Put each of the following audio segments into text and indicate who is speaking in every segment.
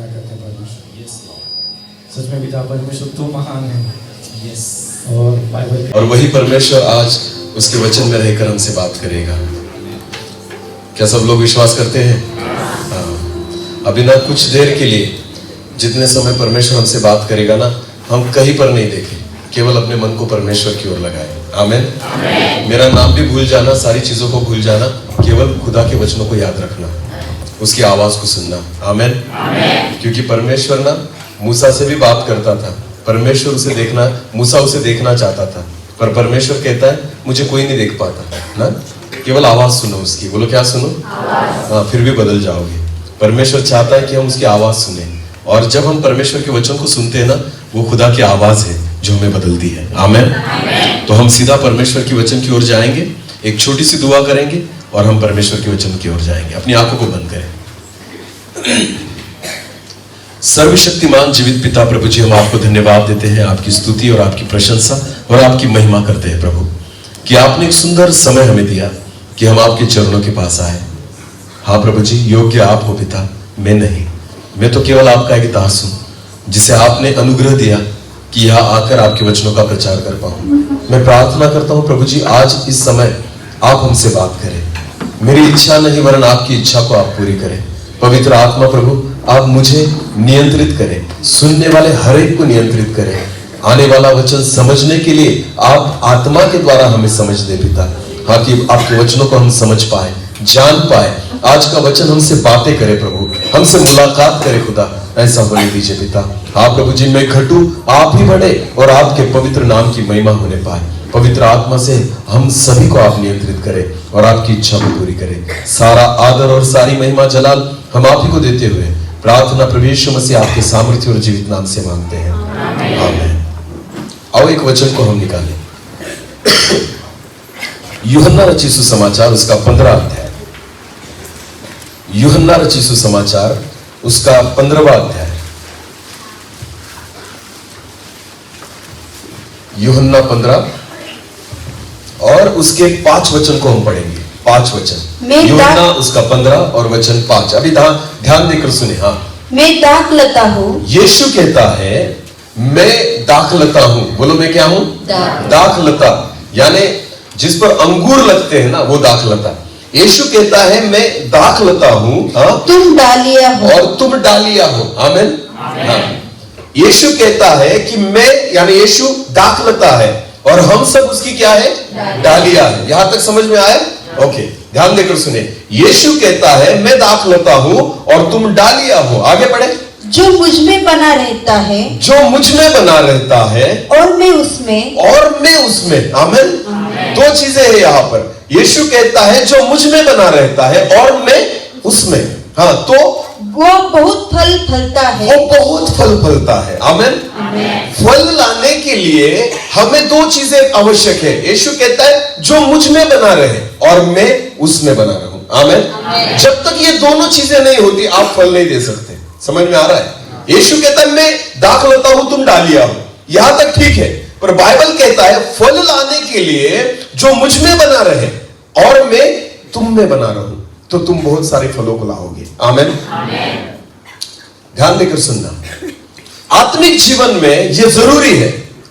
Speaker 1: आराधना करते हैं परमेश्वर। सच में पिता परमेश्वर तू महान है। और बाइबल
Speaker 2: और वही परमेश्वर आज उसके वचन में रहकर हमसे बात करेगा। क्या सब लोग विश्वास करते हैं? हाँ। अभी ना कुछ देर के लिए जितने समय परमेश्वर हमसे बात करेगा ना, हम कहीं पर नहीं देखें, केवल अपने मन को परमेश्वर की ओर लगाएं। आमीन। मेरा नाम भी भूल जाना, सारी चीजों को भूल जाना, केवल खुदा के वचनों को याद रखना, उसकी आवाज को सुनना। आमीन। क्योंकि परमेश्वर ना मूसा से भी बात करता था। परमेश्वर उसे देखना, मूसा उसे देखना चाहता था, पर परमेश्वर कहता है मुझे कोई नहीं देख पाता ना, केवल आवाज सुनो उसकी। बोलो क्या सुनो? हाँ, फिर भी बदल जाओगे। परमेश्वर चाहता है कि हम उसकी आवाज सुने, और जब हम परमेश्वर के वचन को सुनते हैं ना, वो खुदा की आवाज है जो हमें बदलती है। आमीन। तो हम सीधा परमेश्वर की वचन की ओर जाएंगे, एक छोटी सी दुआ करेंगे और हम परमेश्वर के वचन की ओर जाएंगे। अपनी आंखों को बंद करें। सर्वशक्तिमान जीवित पिता प्रभु जी, हम आपको धन्यवाद देते हैं, आपकी स्तुति और आपकी प्रशंसा और आपकी महिमा करते हैं प्रभु, कि आपने एक सुंदर समय हमें दिया कि हम आपके चरणों के पास आए। हाँ प्रभु जी, योग्य आप हो पिता, मैं नहीं, मैं तो केवल आपका एक दास हूं, जिसे आपने अनुग्रह दिया कि यहाँ आकर आपके वचनों का प्रचार कर पाऊं। मैं प्रार्थना करता हूं प्रभु जी, आज इस समय आप हमसे बात करें। मेरी इच्छा नहीं वरन आपकी इच्छा को आप पूरी करें। पवित्र आत्मा प्रभु, आप मुझे नियंत्रित करें, सुनने वाले हर एक को नियंत्रित करें। आने वाला वचन समझने के लिए आप आत्मा के द्वारा हमें समझ दे पिता। हाँ, कि आपके वचनों को हम समझ पाए, जान पाए। आज का वचन हमसे बातें करे प्रभु, हमसे मुलाकात करे खुदा, ऐसा होने दीजिए पिता। हाँ प्रभु जी, मैं घटूं, आप ही बढ़े और आपके पवित्र नाम की महिमा होने पाए। पवित्र आत्मा से हम सभी को आप नियंत्रित करें और आपकी इच्छा को पूरी करें। सारा आदर और सारी महिमा जलाल हम आप ही को देते हुए प्रार्थना प्रभु यीशु मसीह आपके सामर्थ्य और जीवित नाम से मांगते हैं। आमीन। आओ एक वचन को हम निकालें। यूहन्ना रचित सुसमाचार उसका 15वां अध्याय। यूहन्ना रचित सुसमाचार उसका 15वां अध्याय। यूहन्ना 15 और उसके 5 वचन को हम पढ़ेंगे। 5 वचन, यूहन्ना उसका 15 और वचन 5। अभी ध्यान देकर सुने। हाँ,
Speaker 3: मैं दाखलता हूँ।
Speaker 2: यीशु कहता है मैं दाखलता हूँ। बोलो मैं क्या हूँ? दाखलता, यानी जिस पर अंगूर लगते हैं ना, वो दाखलता। यीशु कहता है मैं दाखलता हूँ,
Speaker 3: तुम डालिया हो
Speaker 2: और तुम डालिया हो। आमीन। हाँ, यीशु कहता है कि मैं, यानी यीशु दाखलता है और हम सब उसकी क्या है? डालिया है। यहां तक समझ में आया? ओके, ध्यान देकर सुने। यीशु कहता है मैं दाखलता हूं और तुम डालिया हो। आगे बढ़े।
Speaker 3: जो मुझ में बना रहता है,
Speaker 2: जो मुझ में बना रहता है
Speaker 3: और मैं उसमें,
Speaker 2: और मैं उसमें। आमीन। 2 चीजें हैं यहां पर। यीशु कहता है जो मुझ में बना रहता है और मैं उसमें। हाँ, तो
Speaker 3: वो बहुत फल फलता है।
Speaker 2: वो बहुत फल फलता है। आमीन। फल लाने के लिए हमें 2 चीजें आवश्यक है। यीशु कहता है जो मुझ में बना रहे और मैं उसमें बना रहूं। आमीन। जब तक ये दोनों चीजें नहीं होती आप फल नहीं दे सकते। समझ में आ रहा है? यीशु कहता है मैं दाखलता हूं, तुम डालिया हो। यहां तक ठीक है, पर बाइबल कहता है फल लाने के लिए जो मुझ में बना रहे और मैं तुम में बना रहूं, तो तुम बहुत सारे फलों को लाओगे। आमीन। ध्यान देकर सुनना। आत्मिक जीवन में यह जरूरी है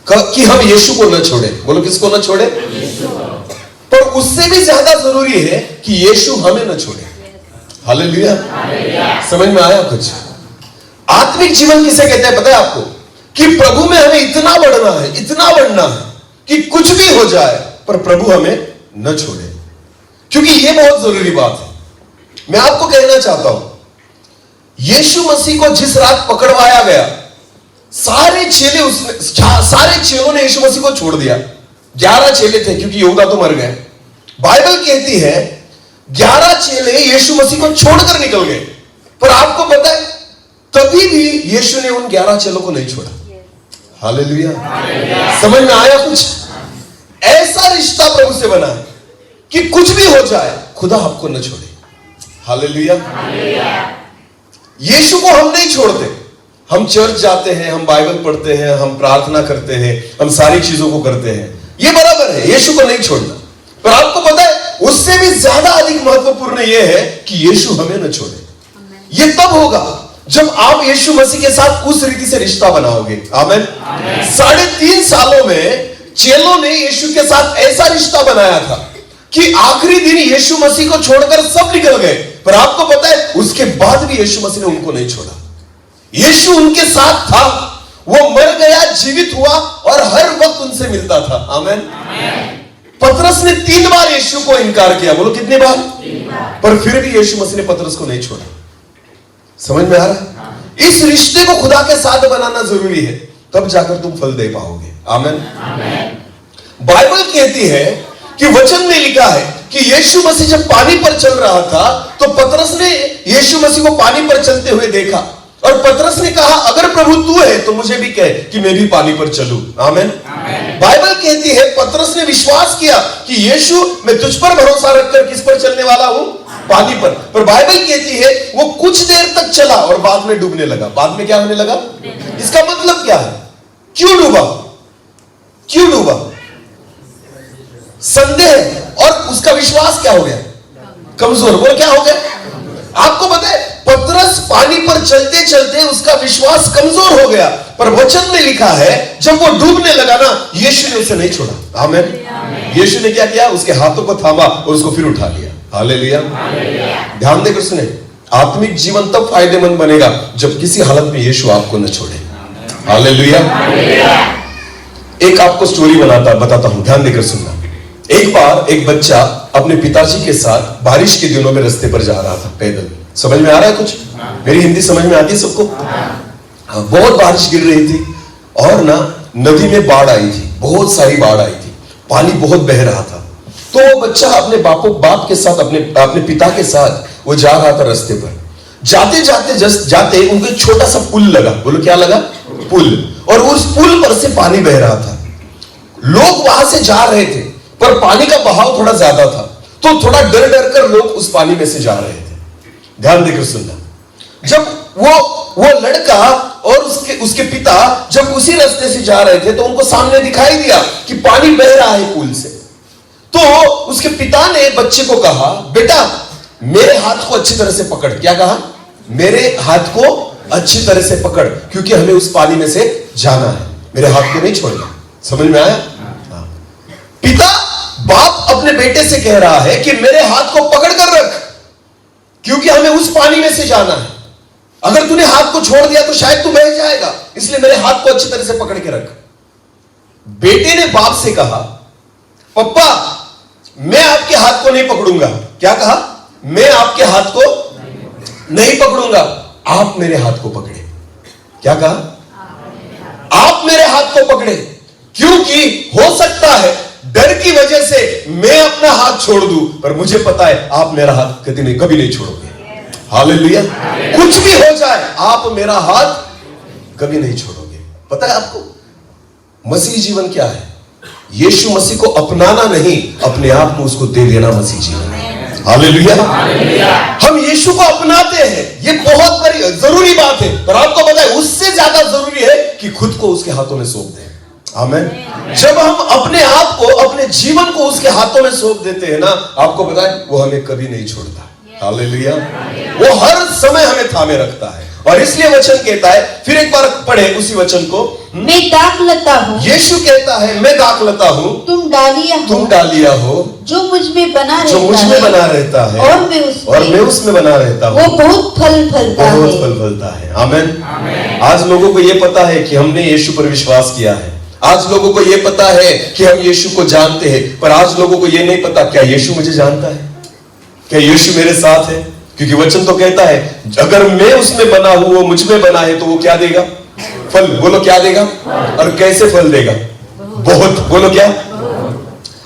Speaker 2: कि हम यीशु को न छोड़े। बोलो किसको न छोड़े? पर उससे भी ज्यादा जरूरी है कि यीशु हमें न छोड़े। हालेलुया। समझ में आया कुछ? आत्मिक जीवन किसे कहते हैं पता है आपको? कि प्रभु में हमें इतना बढ़ना है, इतना बढ़ना है कि कुछ भी हो जाए पर प्रभु हमें न छोड़े। क्योंकि यह बहुत जरूरी बात है। मैं आपको कहना चाहता हूं, यीशु मसीह को जिस रात पकड़वाया गया, सारे चेलों ने यीशु मसीह को छोड़ दिया। 11 चेले थे, क्योंकि यहूदा तो मर गए। बाइबल कहती है 11 चेले यीशु मसीह को छोड़कर निकल गए। पर आपको पता है, तभी भी यीशु ने उन 11 चेलों को नहीं छोड़ा। हालेलुया। समझ में आया कुछ? ऐसा रिश्ता प्रभु से बना है कि कुछ भी हो जाए खुदा आपको न छोड़े। हालेलुया। यीशु को हम नहीं छोड़ते। हम चर्च जाते हैं, हम बाइबल पढ़ते हैं, हम प्रार्थना करते हैं, हम सारी चीजों को करते हैं, ये बराबर है, यीशु को नहीं छोड़ना। पर आपको पता है उससे भी ज्यादा अधिक महत्वपूर्ण यह है कि यीशु हमें न छोड़े। ये तब होगा जब आप यीशु मसीह के साथ उस रीति से रिश्ता बनाओगे। आमीन। 3.5 सालों में चेलों ने यीशु के साथ ऐसा रिश्ता बनाया था कि आखिरी दिन यीशु मसीह को छोड़कर सब निकल गए, पर आपको पता है उसके बाद भी यीशु मसीह ने उनको नहीं छोड़ा। यीशु उनके साथ था, वो मर गया, जीवित हुआ और हर वक्त उनसे मिलता था। आमीन। पतरस ने 3 बार यीशु को इनकार किया, बोलो कितनी बार? 3 बार। पर फिर भी यीशु मसीह ने पतरस को नहीं छोड़ा। समझ में आ रहा है? इस रिश्ते को खुदा के साथ बनाना जरूरी है, तब जाकर तुम फल दे पाओगे। आमीन। बाइबल कहती है कि वचन में लिखा है कि यीशु मसीह जब पानी पर चल रहा था तो पतरस ने यीशु मसीह को पानी पर चलते हुए देखा और पतरस ने कहा, अगर प्रभु तू है तो मुझे भी कह कि मैं भी पानी पर चलूं। आमीन। बाइबल कहती है पतरस ने विश्वास किया कि यीशु, मैं तुझ पर भरोसा रखकर किस पर चलने वाला हूं? पानी पर। पर बाइबल कहती है वो कुछ देर तक चला और बाद में डूबने लगा। बाद में क्या होने लगा? इसका मतलब क्या है? क्यों डूबा? क्यों डूबा? संदेह और उसका विश्वास क्या हो गया? कमजोर। बोल क्या हो गया? आपको पता है पतरस पानी पर चलते चलते उसका विश्वास कमजोर हो गया, पर वचन में लिखा है जब वो डूबने लगा ना, यीशु ने उसे नहीं छोड़ा। आमीन। यीशु ने क्या किया? उसके हाथों को थामा और उसको फिर उठा लिया। हालेलुया। ध्यान देकर सुने, आत्मिक जीवन तब फायदेमंद बनेगा जब किसी हालत में यीशु आपको न छोड़े। हालेलुया। एक आपको स्टोरी बताता हूं, ध्यान देकर सुनना। एक बार एक बच्चा अपने पिताजी के साथ बारिश के दिनों में रास्ते पर जा रहा था पैदल। समझ में आ रहा है कुछ? मेरी हिंदी समझ में आती है सबको? बहुत बारिश गिर रही थी और ना नदी में बाढ़ आई थी, बहुत सारी बाढ़ आई थी, पानी बहुत बह रहा था। तो वो बच्चा अपने बाप के साथ, अपने पिता के साथ वो जा रहा था रास्ते पर। जाते जाते उनको एक छोटा सा पुल लगा। बोलो क्या लगा? पुल। और उस पुल पर से पानी बह रहा था। लोग वहां से जा रहे थे पर पानी का बहाव थोड़ा ज्यादा था, तो थोड़ा डर कर लोग उस पानी में से जा रहे थे। ध्यान देकर सुनना, जब वो लड़का और उसके पिता जब उसी रास्ते से जा रहे थे तो उनको सामने दिखाई दिया कि पानी बह रहा है पुल से। तो उसके पिता ने बच्चे को कहा, बेटा मेरे हाथ को अच्छी तरह से पकड़। क्या कहा? मेरे हाथ को अच्छी तरह से पकड़, क्योंकि हमें उस पानी में से जाना है, मेरे हाथ को नहीं छोड़ना। समझ में आया? पिता, बाप अपने बेटे से कह रहा है कि मेरे हाथ को पकड़ कर रख, क्योंकि हमें उस पानी में से जाना है। अगर तूने हाथ को छोड़ दिया तो शायद तू बह जाएगा, इसलिए मेरे हाथ को अच्छी तरह से पकड़ के रख। बेटे ने बाप से कहा, पप्पा मैं आपके हाथ को नहीं पकड़ूंगा। क्या कहा? मैं आपके हाथ को नहीं पकड़ूंगा, आप मेरे हाथ को पकड़े। क्या कहा? आप मेरे हाथ को पकड़े, क्योंकि हो सकता है डर की वजह से मैं अपना हाथ छोड़ दूं, पर मुझे पता है आप मेरा हाथ कभी नहीं छोड़ोगे। हालेलुया। कुछ भी हो जाए आप मेरा हाथ कभी नहीं छोड़ोगे। पता है आपको मसीह जीवन क्या है? यीशु मसीह को अपनाना नहीं, अपने आप को उसको दे देना मसीह जीवन है। हालेलुया। हम यीशु को अपनाते हैं, ये बहुत बड़ी जरूरी बात है, पर आपको पता है उससे ज्यादा जरूरी है कि खुद को उसके हाथों में सौंप दें। आमीन। जब हम अपने आप को, अपने जीवन को उसके हाथों में सौंप देते हैं ना, आपको पता है वो हमें कभी नहीं छोड़ता। हालेलुया। वो हर समय हमें थामे रखता है, और इसलिए वचन कहता है, फिर एक बार पढ़े उसी वचन को,
Speaker 3: मैं दाखलता हूँ।
Speaker 2: यीशु कहता है मैं दाखलता हूँ,
Speaker 3: तुम डालियां हो, जो मुझ में बना
Speaker 2: रहता है
Speaker 3: और मैं
Speaker 2: उसमें बना रहता हूँ,
Speaker 3: वो बहुत फल फलता है।
Speaker 2: आमीन। आज लोगों को यह पता है कि हमने यीशु पर विश्वास किया है, आज लोगों को यह पता है कि हम यीशु को जानते हैं, पर आज लोगों को यह नहीं पता क्या यीशु मुझे जानता है, क्या यीशु मेरे साथ है। क्योंकि वचन तो कहता है अगर मैं उसमें बना हूं, वो मुझ में बना है, तो वो क्या देगा? फल। बोलो क्या देगा? और कैसे फल देगा? बहुत। बोलो क्या?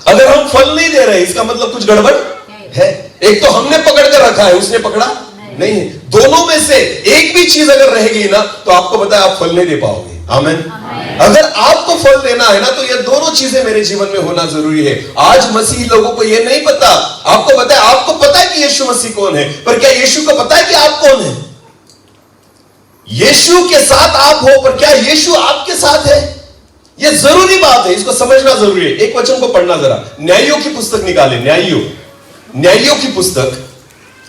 Speaker 2: अगर हम फल नहीं दे रहे, इसका मतलब कुछ गड़बड़ है। एक तो हमने पकड़ कर रखा है, उसने पकड़ा नहीं है। दोनों में से एक भी चीज अगर रहेगी ना, तो आपको पता है आप फल नहीं दे पाओगे। आमीन। अगर आपको फल देना है ना, तो ये दोनों चीजें मेरे जीवन में होना जरूरी है। आज मसीह लोगों को ये नहीं पता। आपको पता है कि यीशु मसीह कौन है, पर क्या यीशु को पता है कि आप कौन है? यीशु के साथ आप हो, पर क्या यीशु आपके साथ है? यह जरूरी बात है, इसको समझना जरूरी है। एक वचन को पढ़ना जरा, न्यायियों की पुस्तक निकाले, न्यायियों की पुस्तक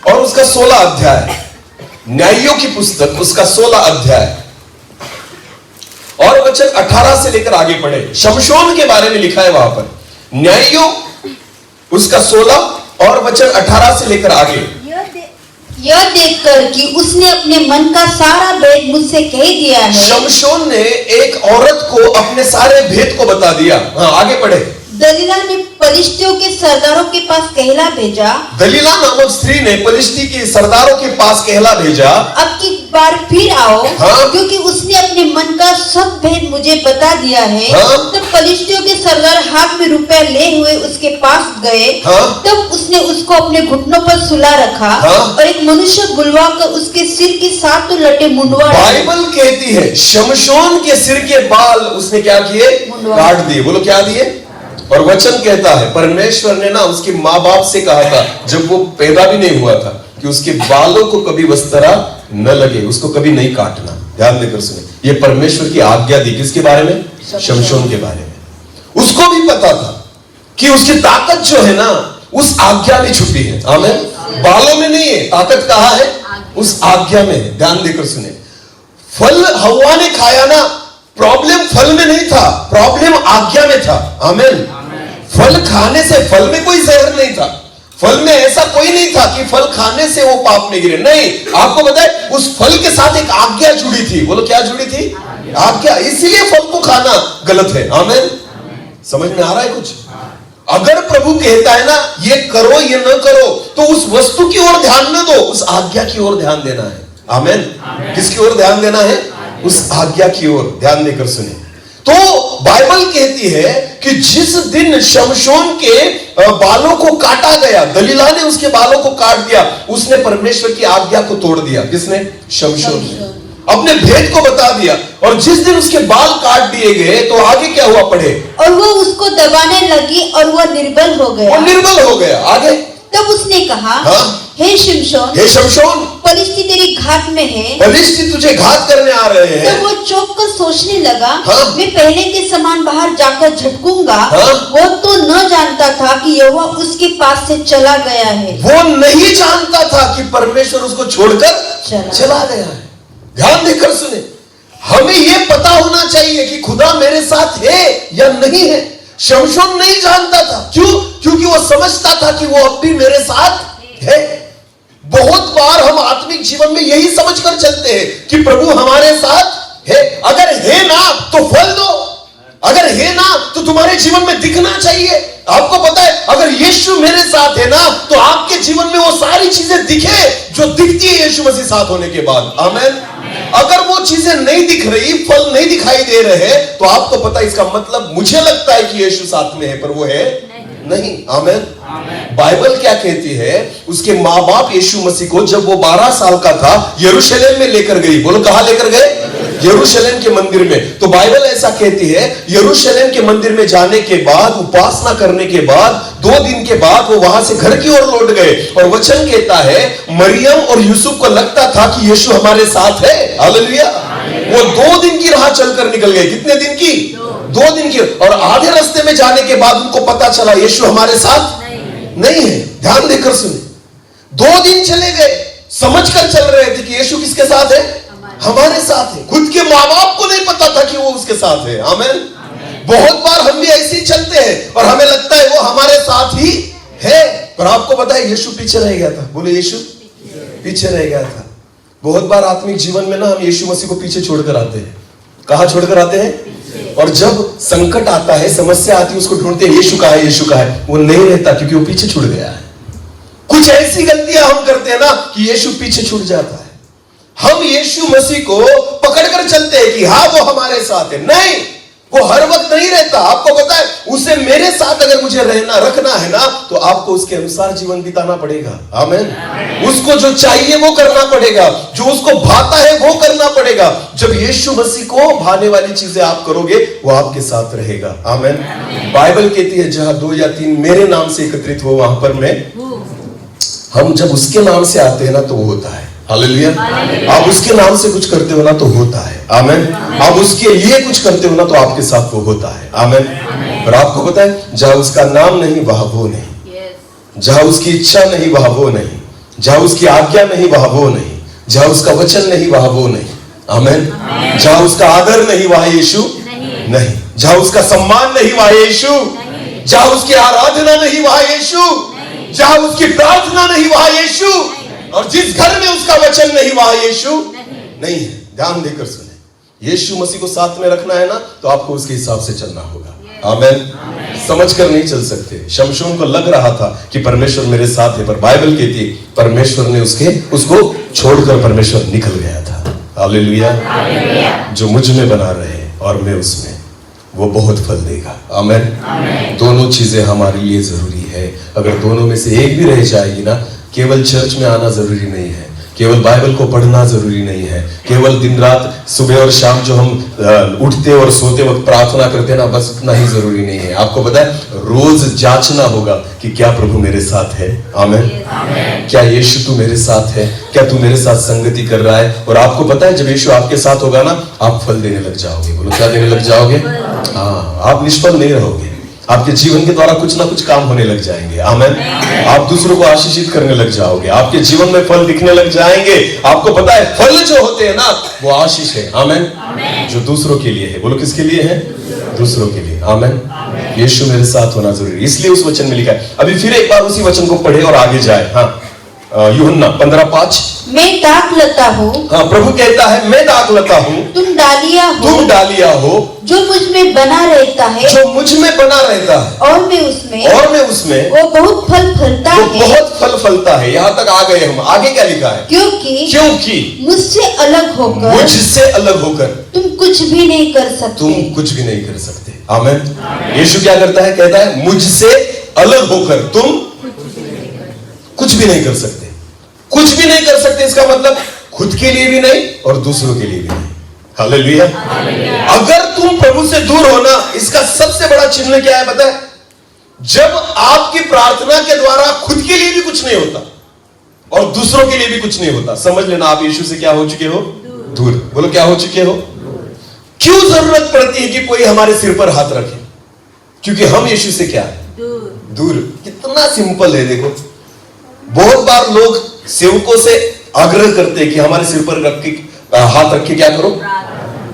Speaker 2: और उसका 16 अध्याय। न्यायियों की पुस्तक उसका 16 अध्याय और वचन 18 से लेकर आगे पढ़े। शमशोन के बारे में लिखा है वहां पर, न्यायियों उसका 16 और वचन 18 से लेकर आगे।
Speaker 3: यह देखकर कि उसने अपने मन का सारा भेद मुझसे कह दिया है।
Speaker 2: शमशोन ने एक औरत को अपने सारे भेद को बता दिया। हाँ, आगे पढ़े।
Speaker 3: दलीला ने पलिश्तियों के सरदारों के पास कहला भेजा।
Speaker 2: दलीला नामक स्त्री ने पलिश्ती के सरदारों के पास कहला भेजा,
Speaker 3: अब की बार फिर आओ।
Speaker 2: हाँ?
Speaker 3: क्योंकि उसने अपने मन का सब भेद मुझे बता दिया है।
Speaker 2: हाँ?
Speaker 3: तब पलिश्तियों के सरदार हाथ में रुपया ले हुए उसके पास गए।
Speaker 2: हाँ?
Speaker 3: तब उसने उसको अपने घुटनों पर सुला रखा।
Speaker 2: हाँ?
Speaker 3: और एक मनुष्य बुलवा कर उसके सिर की 7 लटे मुंडवा डाले।
Speaker 2: बाइबल कहती है शमशोन के सिर के बाल उसने क्या किए? काट दिए। बोलो क्या दिए? और वचन कहता है परमेश्वर ने ना उसके माँ बाप से कहा था जब वो पैदा भी नहीं हुआ था कि उसके बालों को कभी वस्त्रा न लगे, उसको कभी नहीं काटना। ध्यान देकर सुने, ये परमेश्वर की आज्ञा दी। किसके बारे में? शमशोन के बारे में। उसको भी पता था कि उसकी ताकत जो है ना उस आज्ञा में छुपी है। आमीन। बालों में नहीं है, ताकत कहाँ है? उस आज्ञा में है। ध्यान देकर सुने, फल हव्वा ने खाया ना, प्रॉब्लम फल में नहीं था, प्रॉब्लम आज्ञा में था। आमीन। फल खाने से, फल में कोई जहर नहीं था, फल में ऐसा कोई नहीं था कि फल खाने से वो पाप में गिरे। नहीं, आपको बताए उस फल के साथ एक आज्ञा जुड़ी थी। बोलो क्या जुड़ी थी? आज्ञा। इसीलिए फल को खाना गलत है। आमीन। समझ में आ रहा है कुछ? अगर प्रभु कहता है ना ये करो ये न करो, तो उस वस्तु की ओर ध्यान न दो, उस आज्ञा की ओर ध्यान देना है। आमीन। किसकी ओर ध्यान देना है? उस आज्ञा की ओर। ध्यान देकर सुने, तो बाइबल कहती है कि जिस दिन शमशोन के बालों को काटा गया, दलीला ने उसके बालों को काट दिया, उसने परमेश्वर की आज्ञा को तोड़ दिया। किसने? शमशोन ने अपने भेद को बता दिया। और जिस दिन उसके बाल काट दिए गए तो आगे क्या हुआ? पढ़े।
Speaker 3: और वो उसको दबाने लगी और वह निर्बल हो गया।
Speaker 2: और निर्बल हो गया। आगे।
Speaker 3: तब उसने कहा,
Speaker 2: हाँ?
Speaker 3: हे शमशोन,
Speaker 2: हे शमशोन,
Speaker 3: पलिश्ती तेरी घात में है।
Speaker 2: पलिश्ती तुझे घात करने आ रहे हैं।
Speaker 3: तब वो चौंक कर सोचने लगा,
Speaker 2: हाँ?
Speaker 3: मैं पहले के समान बाहर जाकर झटकूंगा।
Speaker 2: हाँ?
Speaker 3: वो तो न जानता था कि यहोवा उसके पास से चला गया है।
Speaker 2: वो नहीं जानता था कि परमेश्वर उसको छोड़कर चला गया है। ध्यान देकर सुने, हमें यह पता होना चाहिए कि खुदा मेरे साथ है या नहीं है। शमशोन नहीं जानता था। क्यों? क्योंकि वो समझता था कि वो अब भी मेरे साथ है। बहुत बार हम आत्मिक जीवन में यही समझकर चलते हैं कि प्रभु हमारे साथ है। अगर है ना तो फल दो, अगर है ना तो तुम्हारे जीवन में दिखना चाहिए। आपको पता है अगर यीशु मेरे साथ है ना तो आपके जीवन में वो सारी चीजें दिखे जो दिखती है यीशु मसीह साथ होने के बाद। आमीन। अगर वो चीजें नहीं दिख रही, फल नहीं दिखाई दे रहे, तो आपको पता है इसका मतलब मुझे लगता है कि यीशु साथ में है, पर वो है नहीं। आमीन। बाइबल क्या कहती है? उसके माँ बाप यीशु मसीह को जब वो 12 साल का था यरूशलेम में लेकर गई। बोलो कहां लेकर गए? यरूशलेम के मंदिर में। तो बाइबल ऐसा कहती है यरूशलेम के मंदिर में जाने के बाद, उपासना करने के बाद, 2 दिन के बाद वो वहां से घर की ओर लौट गए। और वचन कहता है मरियम और यूसुफ को लगता था कि यीशु हमारे साथ है। हालेलुया। वो 2 दिन की राह चलकर निकल गए। कितने दिन की? 2 दिन की। और आधे रास्ते में जाने के बाद उनको पता चला यीशु हमारे साथ नहीं है। ध्यान देकर सुने, 2 दिन चले गए, समझकर चल रहे थे कि यीशु किसके साथ है? हमारे साथ है। खुद के माँ बाप को नहीं पता था कि वो उसके साथ है। आमीन। बहुत बार हम भी ऐसे ही चलते हैं और हमें लगता है वो हमारे साथ ही है, पर आपको पता है यीशु पीछे रह गया था। बोले यीशु पीछे रह गया था। बहुत बार आत्मिक जीवन में ना हम यीशु मसीह को पीछे छोड़कर आते हैं। कहां छोड़कर आते हैं? और जब संकट आता है, समस्या आती है, उसको ढूंढते हैं यीशु कहां है, यीशु कहां है। वो नहीं रहता क्योंकि वो पीछे छूट गया है। कुछ ऐसी गलतियां हम करते हैं ना कि यीशु पीछे छूट जाता है। हम यीशु मसीह को पकड़कर चलते हैं कि हाँ वो हमारे साथ है। नहीं, वो हर वक्त नहीं रहता। आपको पता है उसे मेरे साथ अगर मुझे रहना रखना है ना तो आपको उसके अनुसार जीवन बिताना पड़ेगा। आमीन। उसको जो चाहिए वो करना पड़ेगा, जो उसको भाता है वो करना पड़ेगा। जब यीशु मसीह को भाने वाली चीजें आप करोगे वो आपके साथ रहेगा। आमीन। बाइबल कहती है जहां 2 या 3 मेरे नाम से एकत्रित हो वहां पर मैं। हम जब उसके नाम से आते हैं ना तो वो होता है। हालेलुया। आप उसके नाम से कुछ करते हो ना तो होता है। आमीन। आप उसके लिए कुछ करते हो ना तो आपके साथ वो होता है। आमीन। पर आपको पता है जहां उसका नाम नहीं वहां वो नहीं, जहां उसकी इच्छा नहीं वहां वो नहीं, जहां उसकी आज्ञा नहीं वहां वो नहीं, जहां उसका वचन नहीं वहां वो नहीं। आमेन। जहां उसका आदर नहीं वहां यीशु नहीं। जहां उसका सम्मान नहीं वहां यीशु। जहां उसकी आराधना नहीं वहां यीशु। जहां उसकी प्रार्थना नहीं वहां यीशु। और जिस घर में उसका वचन नहीं वहां यीशु नहीं है। ध्यान देकर सुने, यीशु मसीह को साथ में रखना है ना, तो आपको उसके हिसाब से चलना होगा। आमेन। समझकर नहीं चल सकते। शमशोन को लग रहा था कि परमेश्वर मेरे साथ है, पर बाइबल कहती है परमेश्वर ने उसको छोड़कर परमेश्वर निकल गया था। हालेलुया। जो मुझ में बना रहे और मैं उसमें, वो बहुत फल देगा। आमेन। दोनों चीजें हमारे लिए जरूरी है। अगर दोनों में से एक भी रह जाएगी ना, केवल चर्च में आना जरूरी नहीं है, केवल बाइबल को पढ़ना जरूरी नहीं है, केवल दिन रात सुबह और शाम जो हम उठते और सोते वक्त प्रार्थना करते हैं ना, बस उतना ही जरूरी नहीं है। आपको पता है, रोज जांचना होगा कि क्या प्रभु मेरे साथ है। आमेन। क्या यीशु तू मेरे साथ है? क्या तू मेरे साथ संगति कर रहा है? और आपको पता है, जब यीशु आपके साथ होगा ना, आप फल देने लग जाओगे। बोलो, क्या देने लग जाओगे? हाँ, आप निष्फल नहीं रहोगे। आपके जीवन के द्वारा कुछ ना कुछ काम होने लग जाएंगे। आमेन। आप दूसरों को आशीषित करने लग जाओगे। आपके जीवन में फल दिखने लग जाएंगे। आपको पता है, फल जो होते हैं ना, वो आशीष है। आमेन। जो दूसरों के लिए है। बोलो, किसके लिए है? दूसरों के लिए। आमेन। यीशु मेरे साथ होना जरूरी, इसलिए उस वचन में लिखा है। अभी फिर एक बार उसी वचन को पढ़े और आगे जाए। हाँ, यूहन्ना 15:5।
Speaker 3: मैं दाखलता हूँ।
Speaker 2: हाँ, प्रभु कहता है, मैं दाखलता हूँ,
Speaker 3: तुम डालियाँ हो।
Speaker 2: तुम डालियाँ हो।
Speaker 3: जो मुझ में बना रहता है,
Speaker 2: जो मुझ में बना रहता है
Speaker 3: और मैं उसमें, वो बहुत फल फलता
Speaker 2: वो
Speaker 3: है।
Speaker 2: बहुत फल फलता है। यहाँ तक आ गए हम। आगे क्या लिखा है? क्योंकि
Speaker 3: मुझसे अलग होकर तुम कुछ भी नहीं कर सकते।
Speaker 2: आमेन। यीशु क्या करता है? कहता है, मुझसे अलग होकर तुम कुछ भी नहीं कर सकते। कुछ भी नहीं कर सकते, इसका मतलब खुद के लिए भी नहीं और दूसरों के लिए भी नहीं। हालेलुया। अगर तुम प्रभु से दूर हो ना, इसका सबसे बड़ा चिन्ह क्या है पता है? जब आपकी प्रार्थना के द्वारा खुद के लिए भी कुछ नहीं होता और दूसरों के लिए भी कुछ नहीं होता, समझ लेना आप यीशु से क्या हो चुके हो? दूर। बोलो, क्या हो चुके हो? क्यों जरूरत पड़ती है कि कोई हमारे सिर पर हाथ रखे? क्योंकि हम यीशु से क्या है? दूर। कितना सिंपल है। देखो, बहुत बार लोग सेवकों से आग्रह करते हैं कि हमारे सिर पर हाथ रख के क्या करो।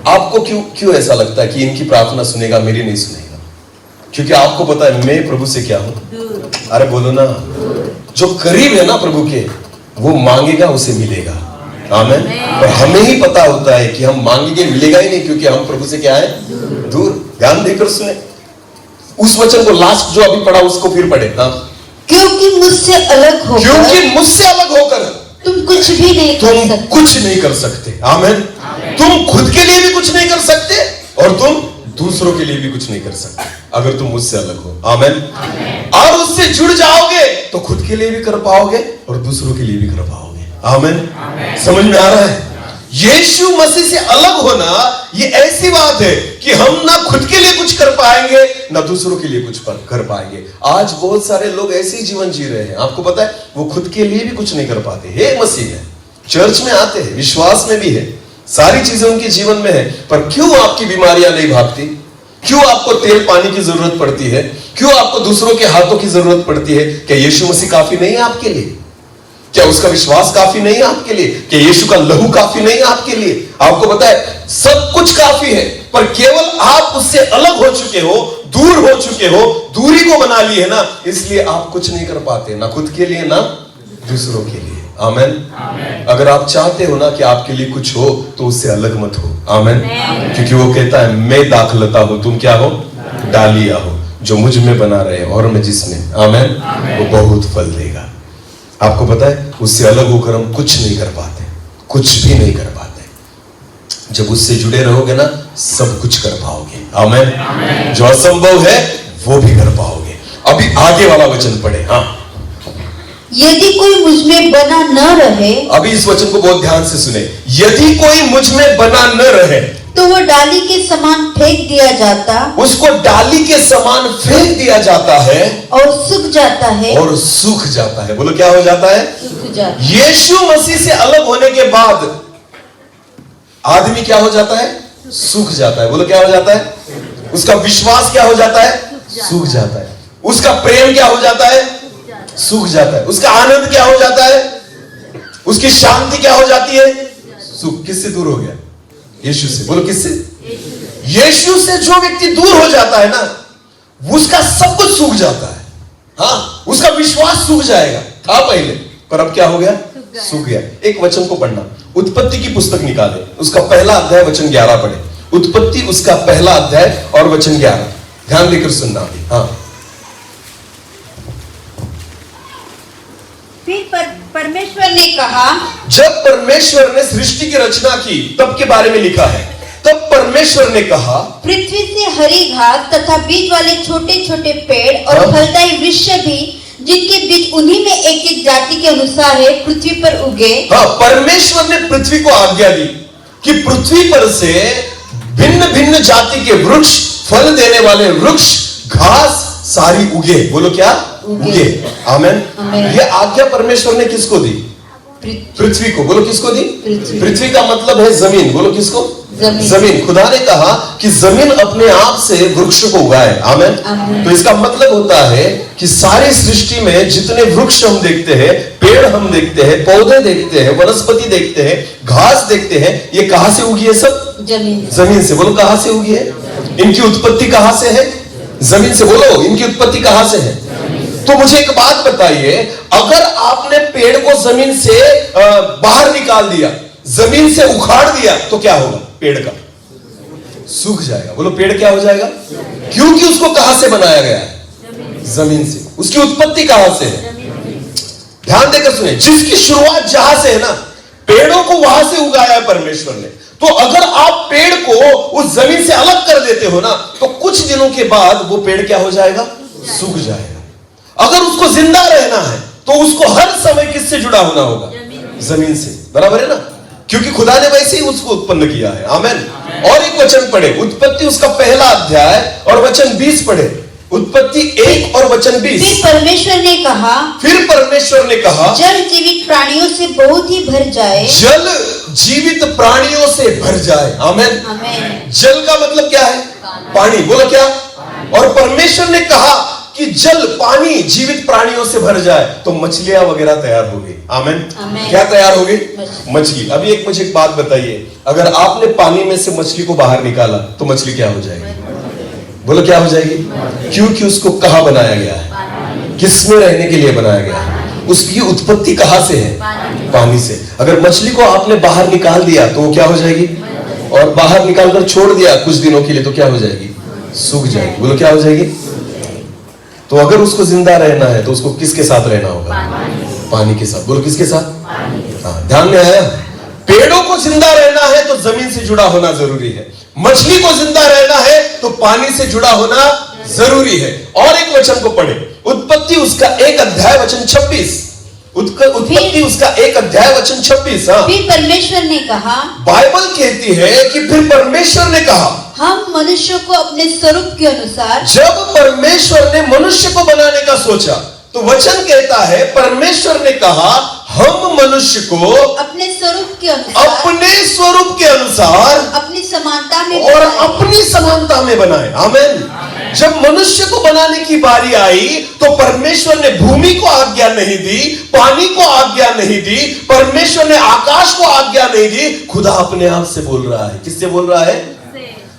Speaker 2: आपको क्यों ऐसा लगता है कि इनकी प्रार्थना सुनेगा, मेरी नहीं सुनेगा? क्योंकि आपको पता है मैं प्रभु से क्या हूं। अरे बोलो ना, जो करीब है ना प्रभु के, वो मांगेगा उसे मिलेगा। आमेन। और हमें ही पता होता है कि हम मांगेंगे, मिलेगा ही नहीं, क्योंकि हम प्रभु से क्या है? दूर। ध्यान देकर सुने उस वचन को, लास्ट जो अभी पढ़ा उसको फिर पढ़े। हाँ,
Speaker 3: क्योंकि मुझसे अलग
Speaker 2: होकर
Speaker 3: तुम कुछ भी नहीं कर सकते।
Speaker 2: आमेन। तुम खुद के लिए भी कुछ नहीं कर सकते और तुम दूसरों के लिए भी कुछ नहीं कर सकते, अगर तुम मुझसे अलग हो। आमेन। और उससे जुड़ जाओगे तो खुद के लिए भी कर पाओगे और दूसरों के लिए भी कर पाओगे। आमेन। समझ में आ रहा है? यीशु मसीह से अलग होना ये ऐसी बात है कि हम ना खुद के लिए कुछ कर पाएंगे ना दूसरों के लिए कुछ कर पाएंगे। आज बहुत सारे लोग ऐसे ही जीवन जी रहे हैं। आपको पता है, वो खुद के लिए भी कुछ नहीं कर पाते। हे मसीह है, चर्च में आते हैं, विश्वास में भी है, सारी चीजें उनके जीवन में है, पर क्यों आपकी बीमारियां नहीं भागती? क्यों आपको तेल पानी की जरूरत पड़ती है? क्यों आपको दूसरों के हाथों की जरूरत पड़ती है? क्या यीशु मसीह काफी नहीं है आपके लिए? क्या उसका विश्वास काफी नहीं है आपके लिए? क्या यीशु का लहू काफी नहीं है आपके लिए? आपको पता है, सब कुछ काफी है, पर केवल आप उससे अलग हो चुके हो, दूर हो चुके हो, दूरी को बना ली है ना, इसलिए आप कुछ नहीं कर पाते, ना खुद के लिए ना दूसरों के लिए। आमेन। अगर आप चाहते हो ना कि आपके लिए कुछ हो, तो उससे अलग मत हो। आमेन। क्योंकि वो कहता है, मैं दाखलता हूं, तुम क्या हो? डालियां हो। जो मुझ में बना रहे और मैं जिसमें, आमेन, वो बहुत फल देगा। आपको पता है, उससे अलग होकर हम कुछ नहीं कर पाते, कुछ भी नहीं कर पाते। जब उससे जुड़े रहोगे ना, सब कुछ कर पाओगे। आमेन। जो असंभव है वो भी कर पाओगे। अभी आगे वाला वचन पढ़े। हाँ,
Speaker 3: यदि कोई मुझ में बना न रहे,
Speaker 2: अभी इस वचन को बहुत ध्यान से सुने। यदि कोई मुझ में बना न रहे,
Speaker 3: तो वो डाली के समान फेंक दिया जाता,
Speaker 2: उसको डाली के समान फेंक दिया जाता है
Speaker 3: और सूख जाता है।
Speaker 2: बोलो, क्या हो जाता है?
Speaker 3: सूख जाता है।
Speaker 2: यीशु मसीह से अलग होने के बाद आदमी क्या हो जाता है? सूख जाता है। बोलो, क्या हो जाता है? उसका विश्वास क्या हो जाता है? सूख जाता है। उसका प्रेम क्या हो जाता है? सूख जाता है। उसका आनंद क्या हो जाता है? उसकी शांति क्या हो जाती है? सुख। किससे दूर हो गया? यीशु से। बोलो किससे? यीशु से जो व्यक्ति दूर हो जाता है ना, उसका सब कुछ सूख जाता है। हाँ, उसका विश्वास सूख जाएगा। था पहले, पर अब क्या हो गया? सूख गया। एक वचन को पढ़ना, उत्पत्ति की पुस्तक निकाले, उसका पहला अध्याय वचन 11 पढ़े। उत्पत्ति उसका पहला अध्याय और वचन 11, ध्यान देकर सुनना। हाँ,
Speaker 3: फिर परमेश्वर ने कहा,
Speaker 2: जब परमेश्वर ने सृष्टि की रचना की तब के बारे में लिखा है। तब परमेश्वर ने कहा,
Speaker 3: पृथ्वी से हरी घास तथा बीज वाले छोटे छोटे पेड़ और
Speaker 2: हाँ?
Speaker 3: फलदायी वृक्ष भी, जिनके बीज उन्हीं में एक एक जाति के अनुसार है, पृथ्वी पर उगे।
Speaker 2: हाँ, परमेश्वर ने पृथ्वी को आज्ञा दी कि पृथ्वी पर से भिन्न भिन्न जाति के वृक्ष, फल देने वाले वृक्ष, घास सारी उगे। बोलो क्या? उगे। आमेन। ये आज्ञा परमेश्वर ने किसको दी? पृथ्वी को। बोलो किसको दी? पृथ्वी का मतलब है जमीन। बोलो किसको? जमीन। खुदा ने कहा कि जमीन अपने आप से वृक्ष को उगाए। आमेन। तो इसका मतलब होता है कि सारी सृष्टि में जितने वृक्ष हम देखते हैं, पेड़ हम देखते हैं, पौधे देखते हैं, वनस्पति देखते हैं, घास देखते हैं, ये कहां से उगी है? सब जमीन से। बोलो कहां से उगी है? इनकी उत्पत्ति कहां से है? जमीन से। बोलो इनकी उत्पत्ति कहां से है? तो मुझे एक बात बताइए, अगर आपने पेड़ को जमीन से बाहर निकाल दिया, जमीन से उखाड़ दिया, तो क्या होगा? पेड़ का सूख जाएगा। बोलो पेड़ क्या हो जाएगा? क्योंकि उसको कहां से बनाया गया है? जमीन से। उसकी उत्पत्ति कहां से है? ध्यान देकर सुने, जिसकी शुरुआत जहां से है ना, पेड़ों को वहां से उगाया है परमेश्वर ने। तो अगर आप पेड़ को उस जमीन से अलग कर देते हो ना, तो कुछ दिनों के बाद वो पेड़ क्या हो जाएगा? सूख जाएगा। अगर उसको जिंदा रहना है तो उसको हर समय किससे जुड़ा होना होगा? जमीन से। बराबर है ना? क्योंकि खुदा ने वैसे ही उसको उत्पन्न किया है। आमेन। और एक वचन पढ़े, उत्पत्ति उसका पहला अध्याय और वचन 20 पढ़े। उत्पत्ति 1 और वचन 20।
Speaker 3: फिर परमेश्वर ने कहा,
Speaker 2: जल
Speaker 3: जीवित प्राणियों से बहुत ही भर जाए।
Speaker 2: जल जीवित प्राणियों से भर जाए। आमेन। जल का मतलब क्या है? पानी। बोलो क्या? और परमेश्वर ने कहा कि जल, पानी जीवित प्राणियों से भर जाए, तो मछलियां वगैरह तैयार होगी। आमेन। क्या तैयार होगी? मछली। अभी एक मुझे एक बात बताइए, अगर आपने पानी में से मछली को बाहर निकाला तो मछली क्या हो जाएगी? बोलो क्या हो जाएगी? क्योंकि उसको कहां बनाया गया है? किसमें रहने के लिए बनाया गया है? उसकी उत्पत्ति कहां से है? पानी से। अगर मछली को आपने बाहर निकाल दिया तो वो क्या हो जाएगी? और बाहर निकालकर छोड़ दिया कुछ दिनों के लिए तो क्या हो जाएगी? सूख जाएगी। बोलो क्या हो जाएगी? तो अगर उसको जिंदा रहना है तो उसको किसके साथ रहना होगा? पानी के साथ। बोलो किसके साथ? हाँ, ध्यान में आया? पेड़ों को जिंदा रहना है तो जमीन से जुड़ा होना जरूरी है। मछली को जिंदा रहना है तो पानी से जुड़ा होना जरूरी है। और एक वचन को पढ़े, उत्पत्ति उसका 1 अध्याय वचन 26। उत्पत्ति उसका 1 अध्याय वचन 26। हाँ,
Speaker 3: फिर परमेश्वर ने कहा,
Speaker 2: बाइबल कहती है कि फिर परमेश्वर ने कहा,
Speaker 3: हम मनुष्य को अपने स्वरूप के अनुसार।
Speaker 2: जब परमेश्वर ने मनुष्य को बनाने का सोचा तो वचन कहता है परमेश्वर ने कहा हम मनुष्य को
Speaker 3: अपने स्वरूप के अनुसार
Speaker 2: अपनी समानता में बनाए। आमीन। जब मनुष्य को बनाने की बारी आई तो परमेश्वर ने भूमि को आज्ञा नहीं दी, पानी को आज्ञा नहीं दी, परमेश्वर ने आकाश को आज्ञा नहीं दी। खुदा अपने आप से बोल रहा है। किससे बोल रहा है?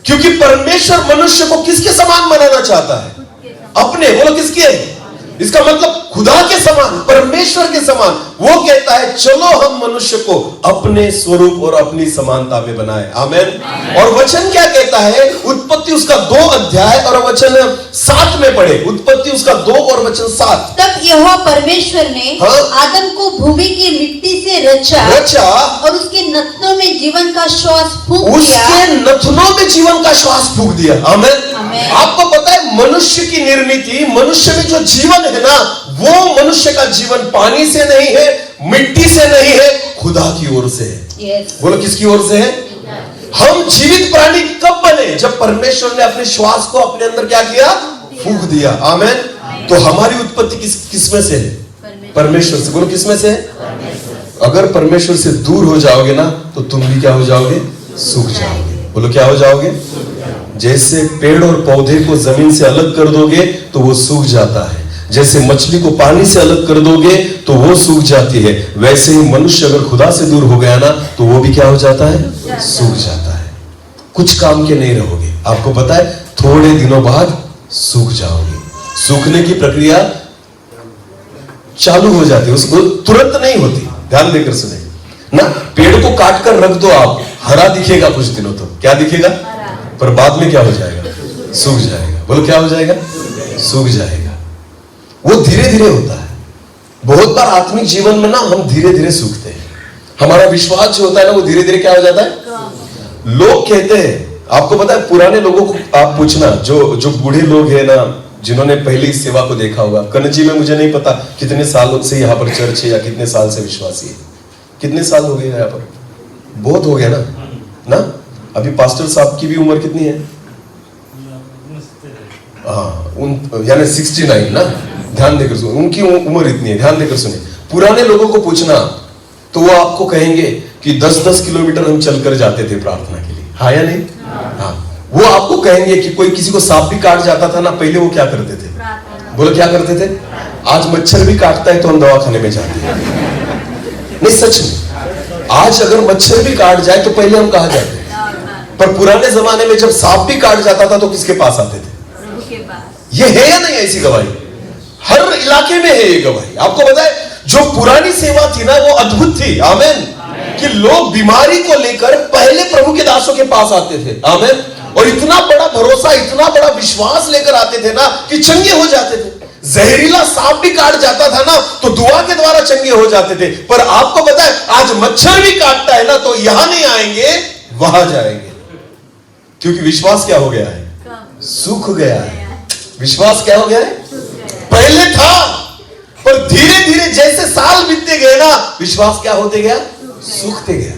Speaker 2: क्योंकि परमेश्वर मनुष्य को किसके समान बनाना चाहता है? अपने। बोलो किसके? इसका मतलब खुदा के समान, परमेश्वर के समान। वो कहता है चलो हम मनुष्य को अपने स्वरूप और अपनी समानता में बनाए। आमीन। और वचन क्या कहता है? उत्पत्ति उसका 2 अध्याय और वचन 7 में पढ़े। उत्पत्ति उसका 2 और वचन 7।
Speaker 3: तब यहोवा परमेश्वर ने आदम को भूमि की मिट्टी से रचा और उसके नथनों में जीवन का श्वास फूंक दिया। आमीन।
Speaker 2: आपको पता है मनुष्य की निर्मिति, मनुष्य में जो जीवन है ना, वो मनुष्य का जीवन पानी से नहीं है, मिट्टी से नहीं है, खुदा की ओर से है। बोलो किसकी ओर से है? हम जीवित प्राणी कब बने? जब परमेश्वर ने अपने श्वास को अपने अंदर क्या किया? फूंक दिया। आमीन। तो हमारी उत्पत्ति किसमें से है? परमेश्वर से। बोलो किसमें से है? अगर परमेश्वर से दूर हो जाओगे ना तो तुम भी क्या हो जाओगे? सूख जाओगे। बोलो क्या हो जाओगे? जैसे पेड़ और पौधे को जमीन से अलग कर दोगे तो वो सूख जाता है, जैसे मछली को पानी से अलग कर दोगे तो वो सूख जाती है, वैसे ही मनुष्य अगर खुदा से दूर हो गया ना तो वो भी क्या हो जाता है? सूख जाता है। कुछ काम के नहीं रहोगे। आपको पता है थोड़े दिनों बाद सूख जाओगे। सूखने की प्रक्रिया चालू हो जाती है, उसको तुरंत नहीं होती। ध्यान देकर सुने ना, पेड़ को काट कर रख दो आप, हरा दिखेगा कुछ दिनों तो, क्या दिखेगा? पर बाद में क्या हो जाएगा? सूख जाएगा। बोलो क्या हो जाएगा? सूख जाएगा। वो धीरे धीरे होता है। बहुत बार आत्मिक जीवन में ना हम धीरे धीरे सूखते हैं। हमारा विश्वास जो होता है ना वो धीरे धीरे क्या हो जाता है? लोग कहते हैं, आपको पता है पुराने लोगों को आप पूछना, जो बूढ़े लोग हैं ना, जिन्होंने पहले इस सेवा को देखा होगा, कनजी में मुझे नहीं पता कितने सालों से यहाँ पर चर्च है या कितने साल से विश्वासी है। कितने साल हो गए यहाँ पर? बहुत हो गया ना। अभी पास्टर साहब की भी उम्र कितनी है? यानी 69 ना। ध्यान देकर सुनिए, उनकी उम्र इतनी है। ध्यान देकर सुनिए, पुराने लोगों को पूछना तो वो आपको कहेंगे कि 10-10 किलोमीटर हम चलकर जाते थे प्रार्थना के लिए। हाँ या नहीं? हाँ। वो आपको कहेंगे कि कोई किसी को सांप भी काट जाता था ना, पहले वो क्या करते थे? बोलो क्या करते थे? आज मच्छर भी काटता है तो हम दवाखाने में जाते हैं। नहीं, सच में आज अगर मच्छर भी काट जाए तो पहले हम कहाँ जाते हैं? पर पुराने जमाने में जब सांप भी काट जाता था तो किसके पास आते थे? ये है या नहीं ऐसी गवाही? हर इलाके में है ये गवाही। आपको पता है जो पुरानी सेवा थी ना वो अद्भुत थी। आमीन। कि लोग बीमारी को लेकर पहले प्रभु के दासों के पास आते थे। आमीन। और इतना बड़ा भरोसा, इतना बड़ा विश्वास लेकर आते थे ना कि चंगे हो जाते थे। जहरीला सांप भी काट जाता था ना तो दुआ के द्वारा चंगे हो जाते थे। पर आपको पता है आज मच्छर भी काटता है ना तो यहां नहीं आएंगे, वहां जाएंगे। क्योंकि विश्वास क्या हो गया है? सूख गया है। विश्वास क्या हो गया है? पहले था, पर धीरे धीरे जैसे साल बीतते गए ना विश्वास क्या होते गया? सूखते गया।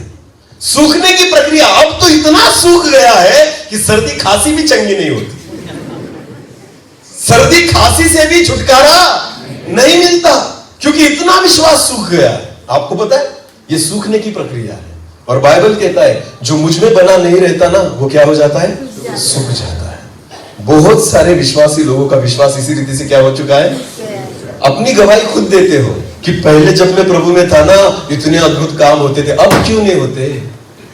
Speaker 2: सूखने की प्रक्रिया अब तो इतना सूख गया है कि सर्दी खांसी भी चंगी नहीं होती। सर्दी खांसी से भी छुटकारा नहीं मिलता क्योंकि इतना विश्वास सूख गया है। आपको पता है ये सूखने की प्रक्रिया है। और बाइबल कहता है जो मुझ में बना नहीं रहता ना वो क्या हो जाता है? सूख जाता है। बहुत सारे विश्वासी लोगों का विश्वास इसी रीति से क्या हो चुका है? अपनी गवाही खुद देते हो कि पहले जब मैं प्रभु में था ना इतने अद्भुत काम होते थे, अब क्यों नहीं होते?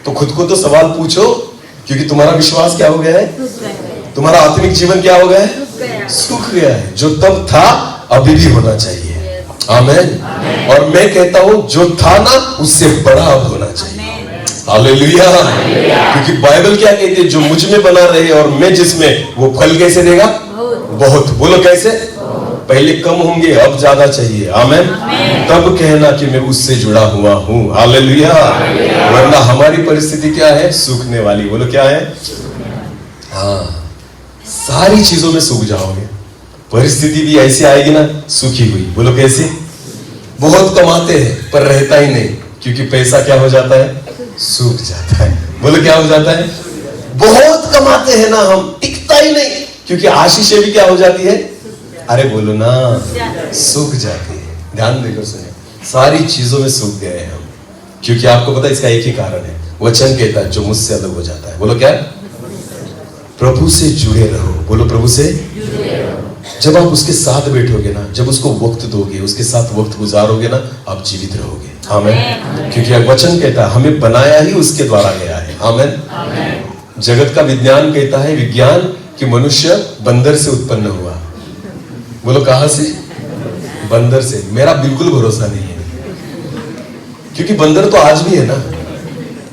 Speaker 2: तो खुद को तो सवाल पूछो, क्योंकि तुम्हारा विश्वास क्या हो गया है? तुम्हारा आत्मिक जीवन क्या हो गया है? सूख गया है। जो तब था अभी भी होना चाहिए। आमीन। और मैं कहता हूं जो था ना उससे बड़ा अब होना चाहिए। हालेलुया। क्योंकि बाइबल क्या कहती है? जो मुझ में बना रहे और मैं जिसमें, वो फल कैसे देगा? बहुत। बोलो कैसे? पहले कम होंगे, अब ज्यादा चाहिए। आमीन। तब कहना कि मैं उससे जुड़ा हुआ हूं। हालेलुया। वरना हमारी परिस्थिति क्या है? सूखने वाली। बोलो क्या है? हाँ, सारी चीजों में सूख जाओगे। परिस्थिति भी ऐसी आएगी ना सूखी हुई। बोलो कैसे? बहुत कमाते हैं पर रहता ही नहीं, क्योंकि पैसा क्या हो जाता है? सूख जाता है। बोलो क्या हो जाता है? बहुत कमाते हैं ना हम, टिकता ही नहीं, क्योंकि आशीषें भी क्या हो जाती है? अरे बोलो ना, सूख जाती है। ध्यान देकर सुने, सारी चीजों में सूख गए हैं हम। क्योंकि आपको पता है इसका एक ही कारण है। वचन कहता है जो मुझसे अलग हो जाता है। बोलो क्या? प्रभु से जुड़े रहो। बोलो प्रभु से जुड़े रहो। जब आप उसके साथ बैठोगे ना, जब उसको वक्त दोगे, उसके साथ वक्त गुजारोगे ना, आप जीवित रहोगे। आमीन। क्योंकि वचन कहता है हमें बनाया ही उसके द्वारा गया है। आमीन। जगत का विज्ञान कहता है, विज्ञान कि मनुष्य बंदर से उत्पन्न हुआ। बोलो कहां से? बंदर से। मेरा बिल्कुल भरोसा नहीं है, क्योंकि बंदर तो आज भी है ना।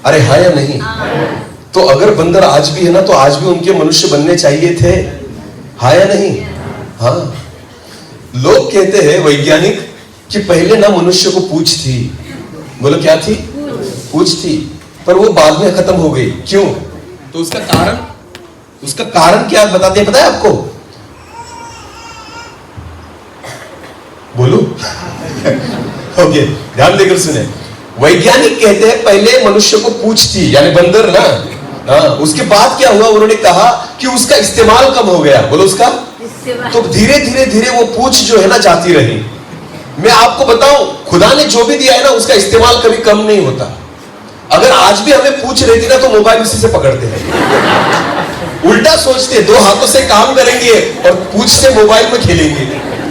Speaker 2: अरे हाँ या नहीं? तो अगर बंदर आज भी है ना तो आज भी उनके मनुष्य बनने चाहिए थे। हाँ या नहीं? हाँ। लोग कहते हैं वैज्ञानिक कि पहले ना मनुष्य को पूंछ थी। बोलो क्या थी? पूंछ थी, पर वो बाद में खत्म हो गई। क्यों? तो उसका कारण क्या बताते हैं? पता है आपको? बोलू? ओके, ध्यान देकर सुने। वैज्ञानिक कहते हैं पहले मनुष्य को पूंछ थी, यानी बंदर ना। हाँ, उसके बाद क्या हुआ? उन्होंने कहा कि उसका इस्तेमाल कम हो गया। बोलो उसका? तो धीरे धीरे धीरे वो पूंछ जो है ना जाती रही। मैं आपको बताऊं, खुदा ने जो भी दिया है ना उसका इस्तेमाल कभी कम नहीं होता। अगर आज भी हमें पूंछ रहती ना तो मोबाइल उसी से पकड़ते हैं। उल्टा सोचते, दो हाथों से काम करेंगे और पूंछ से मोबाइल में खेलेंगे।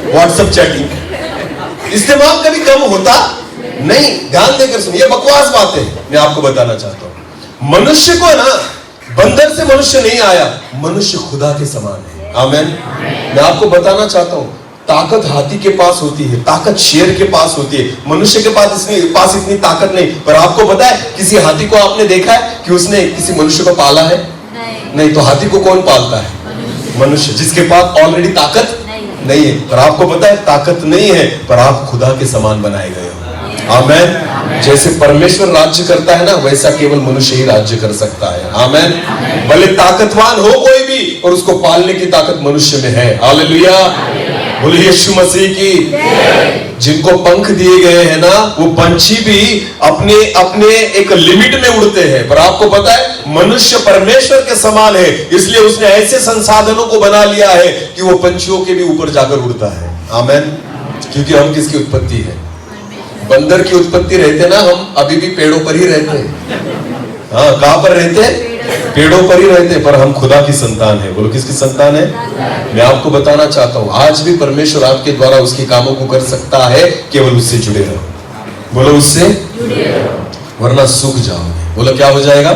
Speaker 2: WhatsApp chatting. इस्तेमाल कभी कम होता नहीं। ध्यान देकर सुनिए, ये बकवास बात है। मैं आपको बताना चाहता हूं, मनुष्य को ना, बंदर से मनुष्य नहीं आया, मनुष्य खुदा के समान है। आमीन। मैं आपको बताना चाहता हूं, ताकत हाथी के पास होती है, ताकत शेर के पास होती है, मनुष्य के पास इतनी ताकत नहीं। पर आपको पता है, किसी हाथी को आपने देखा है कि उसने किसी मनुष्य को पाला है? नहीं। तो हाथी को कौन पालता है? मनुष्य, जिसके पास ऑलरेडी ताकत नहीं है। पर आपको पता है, ताकत नहीं है पर आप खुदा के समान बनाए गए हो। आमीन। जैसे परमेश्वर राज्य करता है ना, वैसा केवल मनुष्य ही राज्य कर सकता है। आमीन। भले ताकतवान हो कोई भी, और उसको पालने की ताकत मनुष्य में है। हालेलुया। बोले यीशु मसीह की। जिनको पंख दिए गए हैं ना, वो पंछी भी अपने अपने एक लिमिट में उड़ते हैं। पर आपको पता है, मनुष्य परमेश्वर के समान है, इसलिए उसने ऐसे संसाधनों को बना लिया है कि वो पंछियों के भी ऊपर जाकर उड़ता है। आमीन। क्योंकि हम किसकी उत्पत्ति है? बंदर की उत्पत्ति रहते ना, हम अभी भी पेड़ों पर ही रहते हैं। हाँ, कहां पर रहते हैं? पेड़ों पर ही रहते, पर हम खुदा की संतान है। बोलो, किसकी संतान है? मैं आपको बताना चाहता हूं, आज भी परमेश्वर आपके द्वारा उसके कामों को कर सकता है, केवल उससे जुड़े रहो। बोलो, उससे जुड़े रहो, वरना सूख जाओगे। बोलो, क्या हो जाएगा?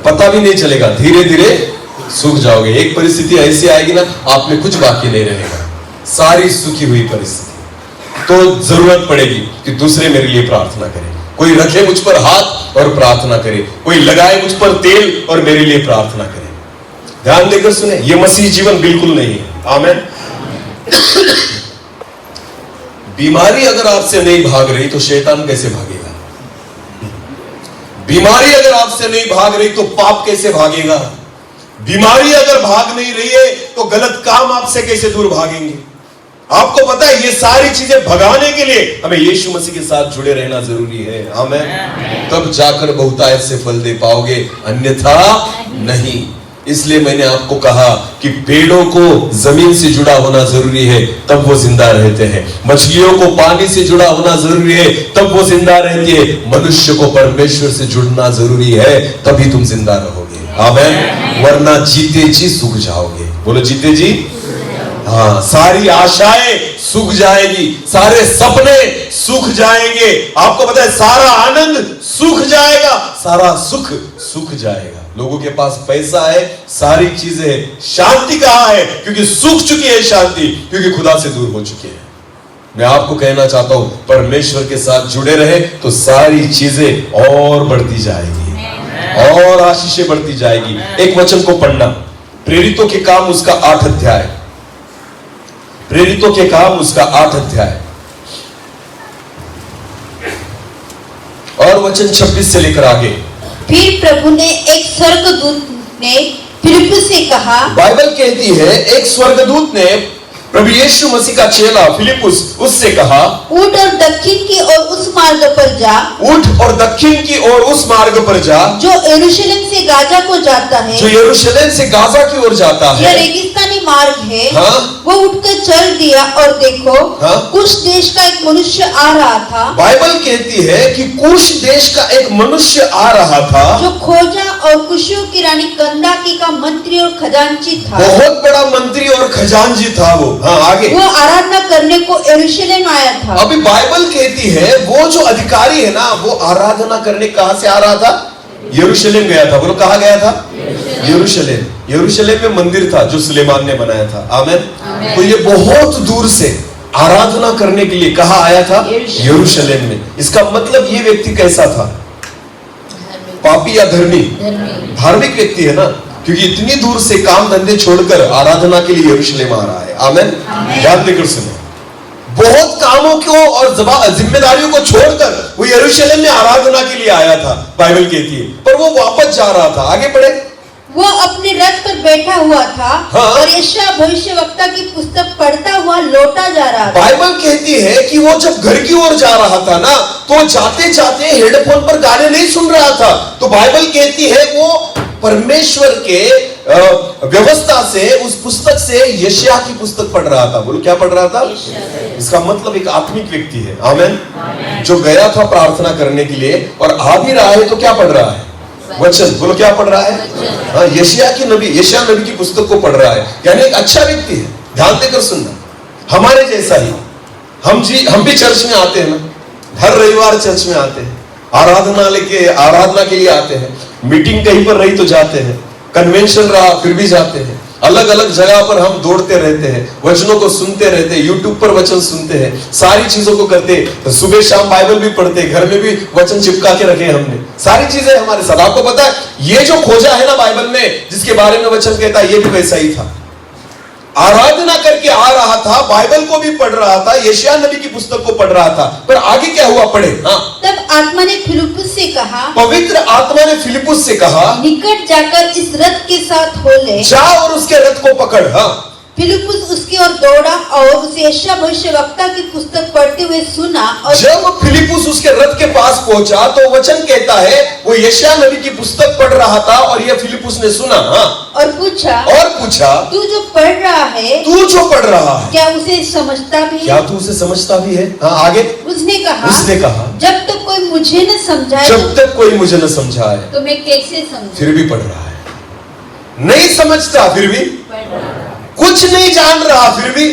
Speaker 2: पता भी नहीं चलेगा, धीरे धीरे सूख जाओगे। एक परिस्थिति ऐसी आएगी ना, आप में कुछ बाकी नहीं रहेगा, सारी सूखी हुई परिस्थिति। तो जरूरत पड़ेगी कि दूसरे मेरे लिए प्रार्थना करें, कोई रखे मुझ पर हाथ और प्रार्थना करे, कोई लगाए मुझ पर तेल और मेरे लिए प्रार्थना करे। ध्यान देकर सुने, ये मसीह जीवन बिल्कुल नहीं है। आमीन। बीमारी अगर आपसे नहीं भाग रही तो शैतान कैसे भागेगा? बीमारी अगर आपसे नहीं भाग रही तो पाप कैसे भागेगा? बीमारी अगर भाग नहीं रही है तो गलत काम आपसे कैसे दूर भागेंगे? आपको पता है, ये सारी चीजें भगाने के लिए हमें यीशु मसीह के साथ जुड़े रहना जरूरी है। आमीन। तब जाकर बहुतायत से फल दे पाओगे, अन्यथा नहीं। इसलिए मैंने आपको कहा कि पेड़ों को जमीन से जुड़ा होना जरूरी है, तब वो जिंदा रहते हैं। मछलियों को पानी से जुड़ा होना जरूरी है, तब वो जिंदा रहती है। मनुष्य को परमेश्वर से जुड़ना जरूरी है, तभी तुम जिंदा रहोगे। आमीन। वरना जीते जी सूख जाओगे। बोलो, जीते जी। हाँ, सारी आशाएं सूख जाएगी, सारे सपने सूख जाएंगे। आपको पता है, सारा आनंद सूख जाएगा, सारा सुख सूख जाएगा। लोगों के पास पैसा है, सारी चीजें, शांति कहाँ है? क्योंकि सूख चुकी है शांति, क्योंकि खुदा से दूर हो चुके हैं। मैं आपको कहना चाहता हूं, परमेश्वर के साथ जुड़े रहे तो सारी चीजें और बढ़ती जाएगी और आशीषें बढ़ती जाएगी। एक वचन को पढ़ना, प्रेरितों के काम उसका 8 अध्याय, प्रेरितों के काम उसका 8 अध्याय और वचन 26 से लेकर आगे।
Speaker 3: फिर प्रभु ने एक स्वर्गदूत ने फिलिप्पुस से कहा,
Speaker 2: बाइबल कहती है, एक स्वर्गदूत ने प्रभु यीशु मसीह का चेला फिलिप्पुस उससे कहा,
Speaker 3: उठ और दक्षिण की ओर उस मार्ग पर जा।
Speaker 2: उठ और दक्षिण की ओर उस मार्ग पर जा,
Speaker 3: जो यरूशलेम से गाजा को जाता है।
Speaker 2: जो यरूशलेम से गाजा की ओर जाता है।
Speaker 3: यह रेगिस्तानी मार्ग है।
Speaker 2: हाँ?
Speaker 3: वो उठकर चल दिया और देखो,
Speaker 2: हाँ?
Speaker 3: कुश देश का एक मनुष्य आ रहा था।
Speaker 2: बाइबल कहती है कि कुश देश का एक मनुष्य आ रहा था,
Speaker 3: जो खोजा और कुशियों की रानी कंदाकी का मंत्री और खजांची था।
Speaker 2: बहुत बड़ा मंत्री और खजांची था वो। हाँ, आगे।
Speaker 3: वो आराधना करने को यरूशलेम आया था।
Speaker 2: अभी बाइबल कहती है, वो जो अधिकारी है ना, वो आराधना करने कहां से आ रहा था? यरूशलेम गया था। बोलो, कहां गया था? यरूशलेम। यरूशलेम में मंदिर था जो सुलेमान ने बनाया था। आमीन। तो ये बहुत दूर से आराधना करने के लिए कहां आया था? यरूशलेम में। इसका मतलब ये व्यक्ति कैसा था? पापी या धर्मी? धार्मिक व्यक्ति है ना, क्योंकि इतनी दूर से काम धंधे छोड़कर आराधना के लिए यरूशलेम आ रहा है। आमीन। ध्यान देकर सुनो, बहुत कामों को और जिम्मेदारियों को छोड़कर वो यरूशलेम में आराधना के लिए आया था, बाइबल कहती है। पर वो वापस जा रहा था। आगे पढ़े।
Speaker 3: वो अपने रथ पर बैठा हुआ था।
Speaker 2: हाँ?
Speaker 3: और यशायाह भविष्यवक्ता की पुस्तक पढ़ता हुआ लौटा जा रहा था।
Speaker 2: बाइबल कहती है कि वो जब घर की ओर जा रहा था ना, तो जाते जाते हेडफोन पर गाने नहीं सुन रहा था। तो बाइबल कहती है वो परमेश्वर के व्यवस्था से, उस पुस्तक से, यशायाह की पुस्तक पढ़ रहा था। बोलो, क्या पढ़ रहा था? इसका मतलब एक आत्मिक व्यक्ति है। आमीन। जो गया था प्रार्थना करने के लिए और आ भी रहा है, तो क्या पढ़ रहा है? वचन। बोलो, क्या पढ़ रहा है? हाँ, यशायाह नबी की पुस्तक को पढ़ रहा है, यानी एक अच्छा व्यक्ति है। ध्यान देकर सुनना, हमारे जैसा ही। हम भी चर्च में आते हैं ना, हर रविवार चर्च में आते हैं, आराधना के लिए आते हैं, मीटिंग कहीं पर रही तो जाते हैं, कन्वेंशन रहा फिर भी जाते हैं, अलग अलग जगह पर हम दौड़ते रहते हैं, वचनों को सुनते रहते हैं, यूट्यूब पर वचन सुनते हैं, सारी चीजों को करते हैं, सुबह शाम बाइबल भी पढ़ते हैं, घर में भी वचन चिपका के रखे हमने, सारी चीजें हमारे साथ। आपको पता है ये जो खोजा है ना बाइबल में, जिसके बारे में वचन कहता है, ये भी वैसा ही था। आराधना करके आ रहा था, बाइबल को भी पढ़ रहा था, यशायाह नबी की पुस्तक को पढ़ रहा था, पर आगे क्या हुआ पढ़े। हाँ,
Speaker 3: तब आत्मा ने फिलिप्पुस से कहा,
Speaker 2: पवित्र आत्मा ने फिलिप्पुस से कहा,
Speaker 3: निकट जाकर इस रथ के साथ हो ले,
Speaker 2: जा और उसके रथ को पकड़। हाँ,
Speaker 3: फिलिप्पुस उसकी ओर दौड़ा और उसे यशायाह भविष्यवक्ता की पुस्तक पढ़ते हुए सुना। और
Speaker 2: जब फिलिप्पुस उसके रथ के पास पहुंचा तो वचन कहता है वो यशायाह नबी की पुस्तक पढ़ रहा था और यह फिलिप्पुस ने सुना। हाँ,
Speaker 3: और पूछा,
Speaker 2: तू
Speaker 3: जो पढ़ रहा है,
Speaker 2: क्या
Speaker 3: उसे समझता भी है?
Speaker 2: क्या तू उसे समझता भी है? हाँ, आगे
Speaker 3: उसने कहा, जब तक कोई मुझे न समझाए, तो मैं कैसे समझूं?
Speaker 2: फिर भी पढ़ रहा है, नहीं समझता, फिर भी कुछ नहीं जान रहा, फिर भी।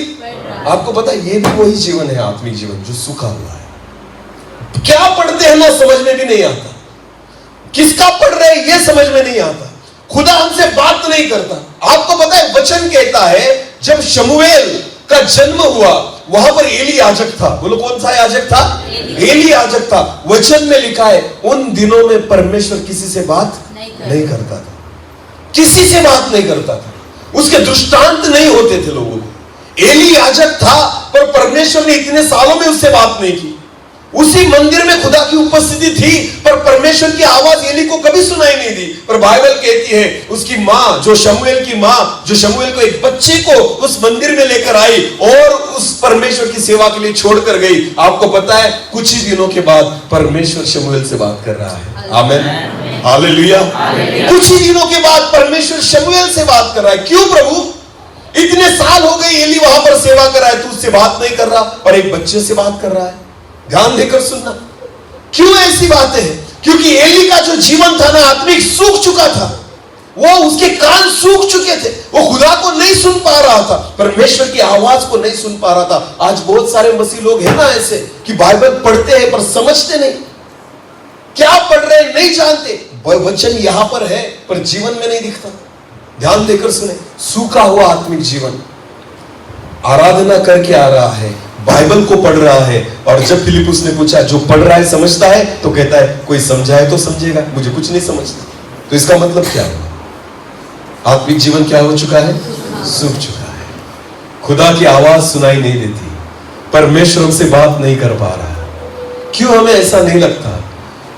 Speaker 2: आपको पता है ये भी वही जीवन है, आत्मिक जीवन जो सूखा हुआ है। क्या पढ़ते हैं ना समझ में भी नहीं आता, किसका पढ़ रहे हैं ये समझ में नहीं आता, खुदा हमसे बात नहीं करता। आपको पता है वचन कहता है जब शमूएल का जन्म हुआ वहां पर एली याजक था। बोलो कौन सा याजक था? एली याजक था। वचन में लिखा है उन दिनों में परमेश्वर किसी से बात नहीं करता था, किसी से बात नहीं करता था, उसके दृष्टांत नहीं होते थे लोगों को। एली याजक था पर परमेश्वर ने इतने सालों में उससे बात नहीं की। उसी मंदिर में खुदा की उपस्थिति थी पर परमेश्वर की आवाज एली को कभी सुनाई नहीं दी। पर बाइबल कहती है उसकी मां, जो शमूएल की मां, जो शमूएल को एक बच्चे को उस मंदिर में लेकर आई और उस परमेश्वर की सेवा के लिए छोड़कर गई। आपको पता है कुछ ही दिनों के बाद परमेश्वर शमूएल से बात कर रहा है। आमीन, हालेलुया। कुछ ही दिनों के बाद परमेश्वर शमूएल से बात कर रहा है। क्यों प्रभु? इतने साल हो गए एली वहां पर सेवा कर रहा है, तू उससे बात नहीं कर रहा और एक बच्चे से बात कर रहा है। ध्यान देकर सुनना, क्यों ऐसी बातें हैं? क्योंकि एली का जो जीवन था ना आत्मिक सूख चुका था, वो उसके कान सूख चुके थे, वो खुदा को नहीं सुन पा रहा था, परमेश्वर की आवाज को नहीं सुन पा रहा था। आज बहुत सारे मसीह लोग हैं ना ऐसे कि बाइबल पढ़ते हैं पर समझते नहीं, क्या पढ़ रहे हैं नहीं जानते, वचन यहां पर है पर जीवन में नहीं दिखता। ध्यान देकर सुने, सूखा हुआ आत्मिक जीवन, आराधना करके आ रहा है, बाइबल को पढ़ रहा है, और जब फिलिप्पुस ने पूछा जो पढ़ रहा है समझता है, तो कहता है कोई समझाए तो समझेगा, मुझे कुछ नहीं समझता। तो इसका मतलब क्या हुआ? आत्मिक जीवन क्या हो चुका है? सूख चुका है। खुदा की आवाज सुनाई नहीं देती, परमेश्वर हमसे बात नहीं कर पा रहा। क्यों हमें ऐसा नहीं लगता?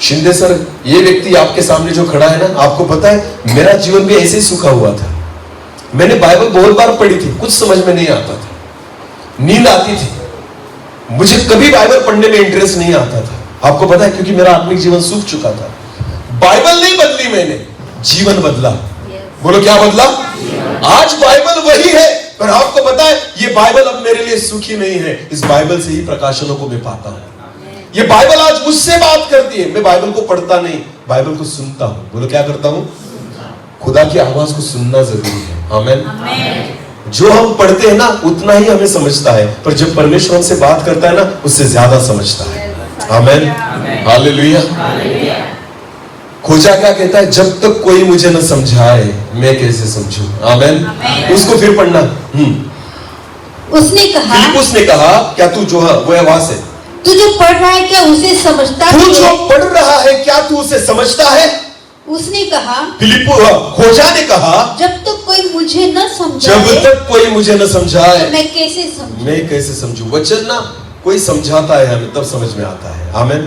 Speaker 2: शिंदे सर, ये व्यक्ति आपके सामने जो खड़ा है ना, आपको पता है मेरा जीवन भी ऐसे ही सूखा हुआ था। मैंने बाइबल बहुत बार पढ़ी थी, कुछ समझ में नहीं आता था, नींद आती थी, मुझे कभी बाइबल पढ़ने में इंटरेस्ट नहीं आता था। आपको पता है क्योंकि मेरा आत्मिक जीवन सूख चुका था। बाइबल नहीं बदली मैंने, जीवन बदला। बोलो क्या बदला? आज बाइबल वही है पर आपको पता है ये बाइबल अब मेरे लिए सूखी नहीं है। इस बाइबल से ही प्रकाशनों को मैं पाता हूं। ये बाइबल आज मुझसे बात करती है। मैं बाइबल को पढ़ता नहीं, बाइबल को सुनता हूं। बोलो क्या करता हूं? खुदा की आवाज को सुनना जरूरी है। आमीन। जो हम पढ़ते हैं ना उतना ही हमें समझता है, पर जब परमेश्वर हमसे बात करता है ना उससे ज्यादा समझता है। आमीन, हालेलुया। खोजा क्या कहता है? जब तक कोई मुझे न समझाए मैं कैसे समझूं। आमीन। उसको फिर पढ़ना।
Speaker 3: उसने कहा,
Speaker 2: फिलिप्पुस ने कहा, क्या तू जो है वो आवाज है,
Speaker 3: तू जो पढ़ रहा है क्या उसे समझता है?
Speaker 2: तू जो पढ़ रहा है क्या तू उसे समझता है?
Speaker 3: उसने कहा,
Speaker 2: खोजा ने कहा,
Speaker 3: जब तक कोई मुझे न समझाए,
Speaker 2: जब तक कोई मुझे न समझाए
Speaker 3: तो मैं कैसे समझूं?
Speaker 2: वचन ना कोई समझाता है हमें तब समझ में आता है। आमीन।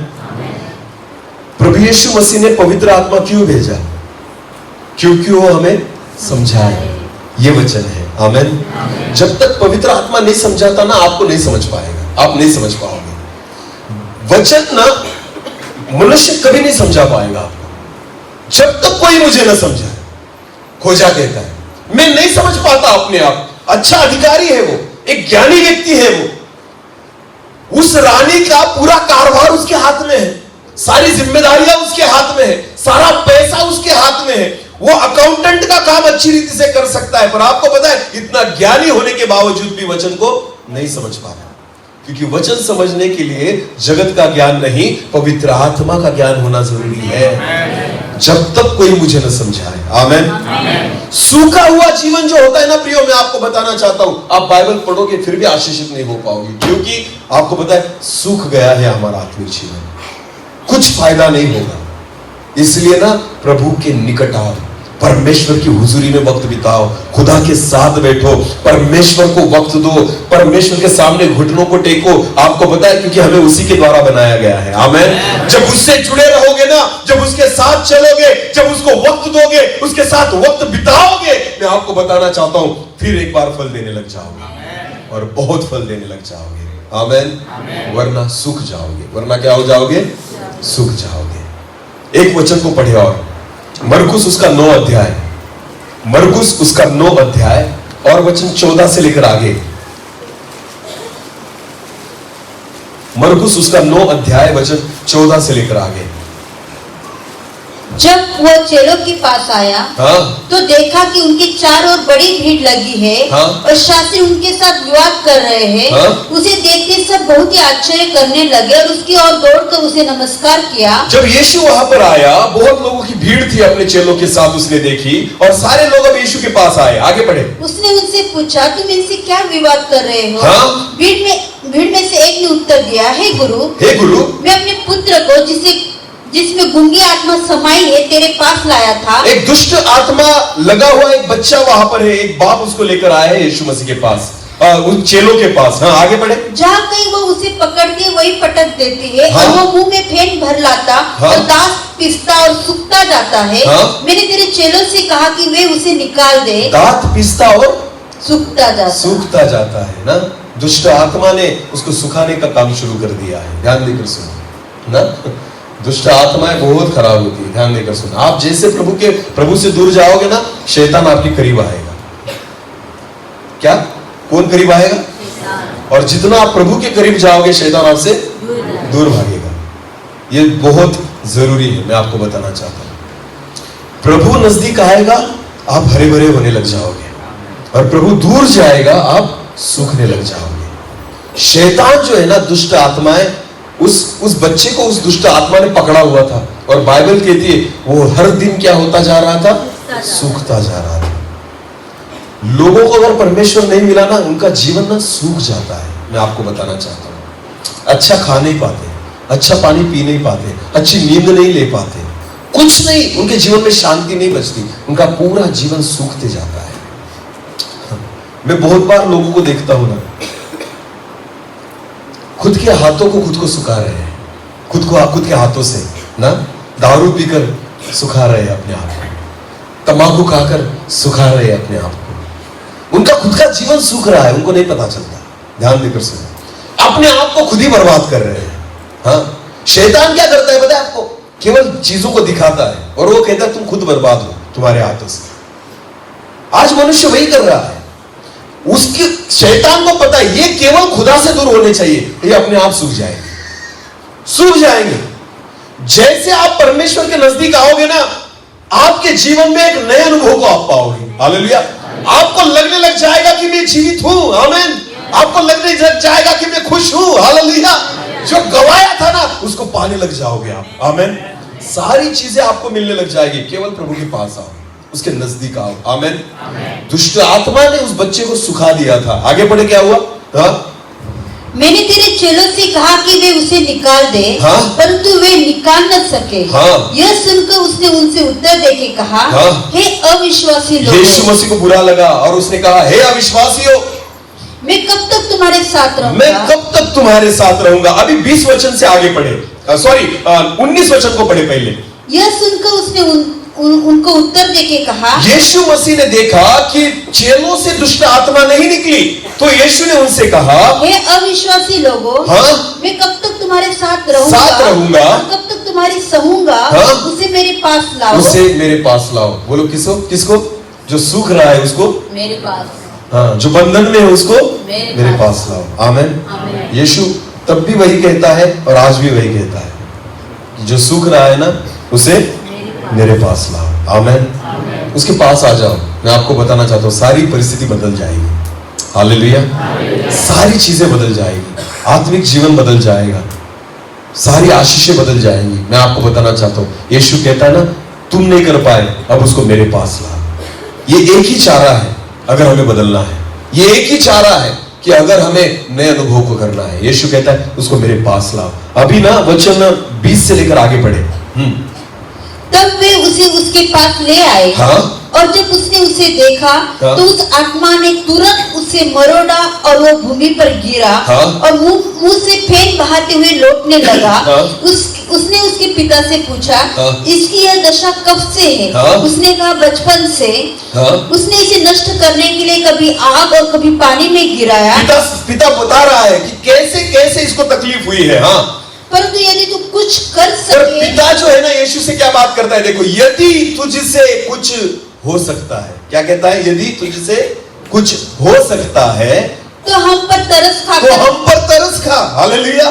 Speaker 2: प्रभु यीशु मसीह ने पवित्र आत्मा क्यों भेजा? क्योंकि वो हमें समझाए। ये वचन है। आमीन। जब तक पवित्र आत्मा नहीं समझाता ना आपको नहीं समझ पाएगा, आप नहीं समझ पाओगे। वचन ना मनुष्य कभी नहीं समझा पाएगा आपको जब तक कोई मुझे न समझाए। खोजा कहता है मैं नहीं समझ पाता अपने आप। अच्छा अधिकारी है वो, एक ज्ञानी व्यक्ति है वो, उस रानी का पूरा कारोबार उसके हाथ में है, सारी जिम्मेदारियां उसके हाथ में है, सारा पैसा उसके हाथ में है, वो अकाउंटेंट का काम अच्छी रीति से कर सकता है, पर आपको पता है इतना ज्ञानी होने के बावजूद भी वचन को नहीं समझ पा रहे, क्योंकि वचन समझने के लिए जगत का ज्ञान नहीं, पवित्र आत्मा का ज्ञान होना जरूरी है, जब तक कोई मुझे न समझाए। आमेन। सूखा हुआ जीवन जो होता है ना प्रियो, मैं आपको बताना चाहता हूं, आप बाइबल पढ़ोगे फिर भी आशीषित नहीं हो पाओगे, क्योंकि आपको पता है सूख गया है हमारा आत्मिक जीवन, कुछ फायदा नहीं होगा। इसलिए ना प्रभु के निकट आओ, परमेश्वर की हुजूरी में वक्त बिताओ, खुदा के साथ बैठो, परमेश्वर को वक्त दो, परमेश्वर के सामने घुटनों को टेको। आपको पता है क्योंकि हमें उसी के द्वारा बनाया गया है। आमेन। जब उससे जुड़े रहोगे ना, जब उसके साथ चलोगे, जब उसको वक्त दोगे, उसके साथ वक्त बिताओगे, मैं आपको बताना चाहता हूं फिर एक बार फल देने लग जाओगे, और बहुत फल देने लग जाओगे। आमेन। वरना सूख जाओगे, वरना क्या हो जाओगे? सूख जाओगे। एक वचन को पढ़े और मरकुस उसका 9 अध्याय, मरकुस उसका 9 अध्याय और वचन 14 से लेकर आगे। मरकुस उसका 9 अध्याय वचन 14 से लेकर आगे।
Speaker 3: जब वो चेलों के पास आया, तो देखा कि उनके चारों ओर बड़ी भीड़ लगी है, और शास्त्री उनके साथ विवाद कर रहे हैं। उसे देखते सब बहुत ही आश्चर्य करने लगे और उसकी ओर दौड़कर उसे नमस्कार किया।
Speaker 2: जब यीशु वहां पर आया, बहुत लोगों की भीड़ थी अपने चेलों के साथ, उसने देखी, और सारे लोग अब यीशु के पास आए। आगे बढ़े।
Speaker 3: उसने उनसे पूछा, तुम इनसे क्या विवाद कर रहे हो? भीड़ में से एक ने उत्तर दिया, हे गुरु, मैं अपने पुत्र को जिसमें गुंगी आत्मा समाई है तेरे पास लाया था।
Speaker 2: एक दुष्ट आत्मा लगा हुआ एक बच्चा वहां पर है, एक बाप उसको लेकर आया है यीशु मसीह के पास, उन चेलों के पास। हाँ, आगे बढ़े।
Speaker 3: जहाँ कहीं वो उसे पकड़ती है वही पटक देती है, और वो मुंह में फेन भर लाता और दांत पिसता और सूखता जाता है। मैंने तेरे चेलों से कहा कि वे उसे निकाल दे। दांत
Speaker 2: पिसता और
Speaker 3: सूखता
Speaker 2: जाता है ना। दुष्ट आत्मा ने उसको सुखाने का काम शुरू कर दिया है। ध्यान देकर सुनो ना, दुष्ट आत्माएं बहुत खराब होती है। ध्यान देकर सुनो, आप जैसे प्रभु से दूर जाओगे ना, शैतान आपके करीब आएगा। क्या? कौन करीब आएगा? और जितना आप प्रभु के करीब जाओगे, शैतान आपसे दूर भागेगा। ये बहुत जरूरी है, मैं आपको बताना चाहता हूं। प्रभु नजदीक आएगा, आप हरे भरे होने लग जाओगे, और प्रभु दूर जाएगा, आप सूखने लग जाओगे। शैतान जो है ना, दुष्ट आत्माएं, उस बच्चे को उस दुष्ट आत्मा ने पकड़ा हुआ था, और बाइबल कहती है वो हर दिन क्या होता जा रहा था? सूखता जा रहा था। लोगों को अगर परमेश्वर नहीं मिला ना, उनका जीवन ना सूख जाता है। मैं आपको बताना चाहता हूं, अच्छा खा नहीं पाते, अच्छा पानी पी नहीं पाते, अच्छी नींद नहीं ले पाते, कुछ नहीं, उनके जीवन में शांति नहीं बचती, उनका पूरा जीवन सूखते जाता है। मैं बहुत बार लोगों को देखता हूं ना, खुद के हाथों को खुद को सुखा रहे हैं, खुद के हाथों से ना, दारू पीकर सुखा रहे हैं अपने आप को, तंबाकू खाकर सुखा रहे हैं अपने आप को। उनका खुद का जीवन सूख रहा है, उनको नहीं पता चलता। ध्यान देकर सुनो, अपने आप को खुद ही बर्बाद कर रहे हैं। हाँ, शैतान क्या करता है पता है आपको? केवल चीजों को दिखाता है, और वो कहता है तुम खुद बर्बाद हो तुम्हारे हाथों से। आज मनुष्य वही कर रहा है। उसके शैतान को पता है ये केवल खुदा से दूर होने चाहिए, ये अपने आप सूख जाएंगे। जैसे आप परमेश्वर के नजदीक आओगे ना, आपके जीवन में एक नए अनुभव को आप पाओगे। हालेलुया। आपको लगने लग जाएगा कि मैं जीवित हूं। आमीन। आपको लगने लग जाएगा कि मैं खुश हूं। हालेलुया। जो गवाया था ना, उसको पाने लग जाओगे आप। आमीन। सारी चीजें आपको मिलने लग जाएगी, केवल प्रभु के पास आओ, उसके नजदीक आओ। आमीन। दुष्ट आत्मा ने उस बच्चे को सुखा दिया था। आगे बढ़े क्या हुआ?
Speaker 3: मैंने तेरे चेलों से कहा कि वे उसे निकाल दे, परंतु वे निकाल न सके। यह सुनकर उसने उनसे उत्तर देके कहा, हे अविश्वासी लोगों।
Speaker 2: यीशु मसीह को बुरा लगा और उसने कहा, हे अविश्वासियों,
Speaker 3: मैं कब तक तुम्हारे साथ रहूंगा? अभी 20 वचन से आगे पढ़े, सॉरी 19 वचन को पढ़े पहले। यह सुनकर उसने उनको उत्तर देके कहा,
Speaker 2: यीशु मसीह ने देखा कि चेलों से दुष्ट आत्मा नहीं निकली, तो यीशु ने उनसे कहा,
Speaker 3: हे अविश्वासी लोगों, मैं कब तक तुम्हारे साथ रहूंगा, कब तक तुम्हारी सहूंगा? उसे मेरे पास लाओ। बोलो किसको? जो सूख रहा है उसको मेरे पास।
Speaker 2: हाँ, जो बंधन में है उसको मेरे पास लाओ। आमीन। यीशु तब भी वही कहता है और आज भी वही कहता है कि जो सूख रहा है ना, उसे मेरे पास लाओ। आमीन। उसके पास आ जाओ। मैं आपको बताना चाहता हूँ, सारी परिस्थिति बदल जाएगी। हालेलुया। सारी चीजें बदल जाएगी, आत्मिक जीवन बदल जाएगा, सारी आशीषें बदल जाएंगी। मैं आपको बताना चाहता हूं, यीशु कहता है ना, तुम नहीं कर पाए, अब उसको मेरे पास ला। ये एक ही चारा है अगर हमें बदलना है, ये एक ही चारा है कि अगर हमें नए अनुभव को करना है। यीशु कहता है उसको मेरे पास लाओ। अभी ना वचन 20 से लेकर आगे बढ़े।
Speaker 3: तब वे उसे उसके पास ले आए।
Speaker 2: हाँ?
Speaker 3: और जब उसने उसे देखा
Speaker 2: हाँ?
Speaker 3: तो उस आत्मा ने तुरंत उसे मरोड़ा और वो भूमि पर गिरा।
Speaker 2: हाँ? और
Speaker 3: मुंह से फेन बहाते हुए लौटने लगा।
Speaker 2: हाँ?
Speaker 3: उसने उसके पिता से पूछा,
Speaker 2: हाँ?
Speaker 3: इसकी यह दशा कब से है?
Speaker 2: हाँ? उसने
Speaker 3: कहा, बचपन से।
Speaker 2: हाँ?
Speaker 3: उसने इसे नष्ट करने के लिए कभी आग और कभी पानी में गिराया।
Speaker 2: पिता बता रहा है कि कैसे कैसे इसको तकलीफ हुई है। हाँ,
Speaker 3: परंतु यदि तू कुछ कर
Speaker 2: और
Speaker 3: सके।
Speaker 2: पिता जो है ना, यीशु से क्या बात करता है, देखो, यदि तुझसे कुछ हो सकता है, क्या कहता है, यदि तुझसे कुछ हो सकता है
Speaker 3: तो हम पर तरस खा।
Speaker 2: तो हम पर तरस खा। हालेलुया।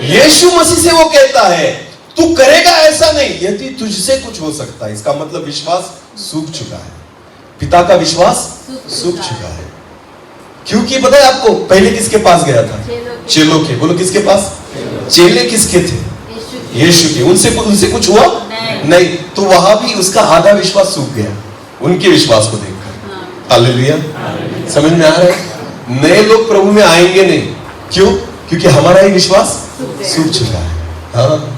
Speaker 2: यीशु मसीह से वो कहता है तू करेगा ऐसा नहीं, यदि तुझसे कुछ हो सकता है। इसका मतलब विश्वास सूख चुका है, पिता का विश्वास सूख चुका है। क्योंकि पता है आपको, पहले किसके पास गया था? चेलों के। बोलो किसके पास? चेले किसके थे? यीशु के। उनसे कुछ हुआ नहीं, तो वहां भी उसका आधा विश्वास सूख गया उनके विश्वास को देखकर। हालेलुया। समझ में आ रहा है? नए लोग प्रभु में आएंगे नहीं, क्यों? क्योंकि हमारा ही विश्वास सूख चुका है। हाँ,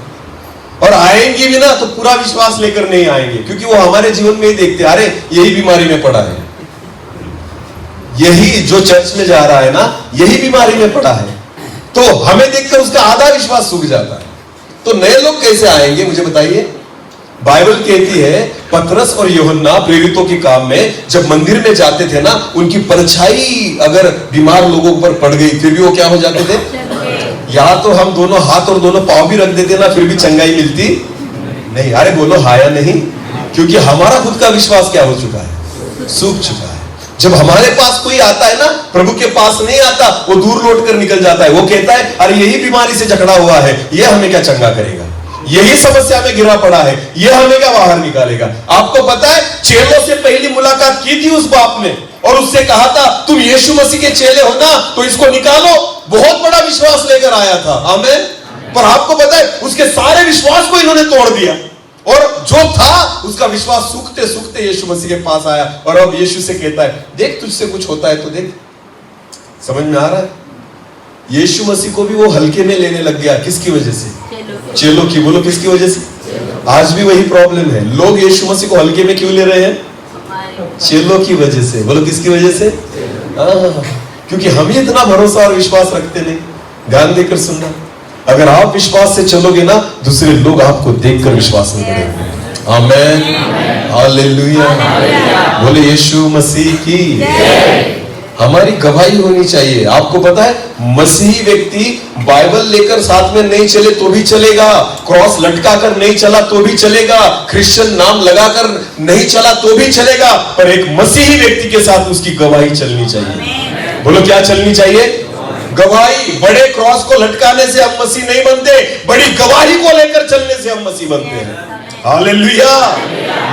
Speaker 2: और आएंगे भी ना तो पूरा विश्वास लेकर नहीं आएंगे, क्योंकि वो हमारे जीवन में ही देखते, अरे यही बीमारी में पड़ा है, यही जो चर्च में जा रहा है ना, यही बीमारी में पड़ा है, तो हमें देखकर उसका आधा विश्वास सूख जाता है। तो नए लोग कैसे आएंगे, मुझे बताइए। बाइबल कहती है पतरस और यूहन्ना प्रेरितों के काम में जब मंदिर में जाते थे ना, उनकी परछाई अगर बीमार लोगों पर पड़ गई फिर भी वो क्या हो जाते थे? या तो हम दोनों हाथ और दोनों पांव भी रख देते ना, फिर भी चंगाई मिलती नहीं। अरे बोलो हाँ या नहीं? क्योंकि हमारा खुद का विश्वास क्या हो चुका है? सूख चुका है। जब हमारे पास कोई आता है ना, प्रभु के पास नहीं आता, वो दूर लौट कर निकल जाता है। वो कहता है अरे यही बीमारी से जकड़ा हुआ है, ये हमें क्या चंगा करेगा, यही समस्या में घिरा पड़ा है, ये हमें क्या बाहर निकालेगा। आपको पता है, चेलों से पहली मुलाकात की थी उस बाप ने, और उससे कहा था तुम यीशु मसीह के चेले हो ना, तो इसको निकालो। बहुत बड़ा विश्वास लेकर आया था। आमीन। पर आपको पता है, उसके सारे विश्वास को इन्होंने तोड़ दिया, और जो था उसका विश्वास सूखते सूखते यीशु मसीह के पास आया, और अब यीशु से कहता है देख तुझसे कुछ होता है तो देख। समझ में आ रहा है? यीशु मसीह को भी वो हल्के में लेने लग गया। किसकी वजह से? चेलों की। बोलो किसकी वजह से? आज भी वही प्रॉब्लम है, लोग यीशु मसीह को हल्के में क्यों ले रहे हैं? चेलों की वजह से। बोलो किसकी वजह से? क्योंकि हम ही इतना भरोसा और विश्वास रखते नहीं। ध्यान देकर सुनना, अगर आप विश्वास से चलोगे ना, दूसरे लोग आपको देखकर विश्वास नहीं करेंगे। आमीन। हालेलुया। बोले यीशु मसीह की। हमारी गवाही होनी चाहिए। आपको पता है, मसीही व्यक्ति बाइबल लेकर साथ में नहीं चले तो भी चलेगा, क्रॉस लटका कर नहीं चला तो भी चलेगा, क्रिश्चियन नाम लगाकर नहीं चला तो भी चलेगा, पर एक मसीही व्यक्ति के साथ उसकी गवाही चलनी चाहिए। बोलो क्या चलनी चाहिए? गवाही। बड़े क्रॉस को लटकाने से हम मसीह नहीं बनते, बड़ी गवाही को लेकर चलने से हम मसीह बनते हैं। हालेलुया।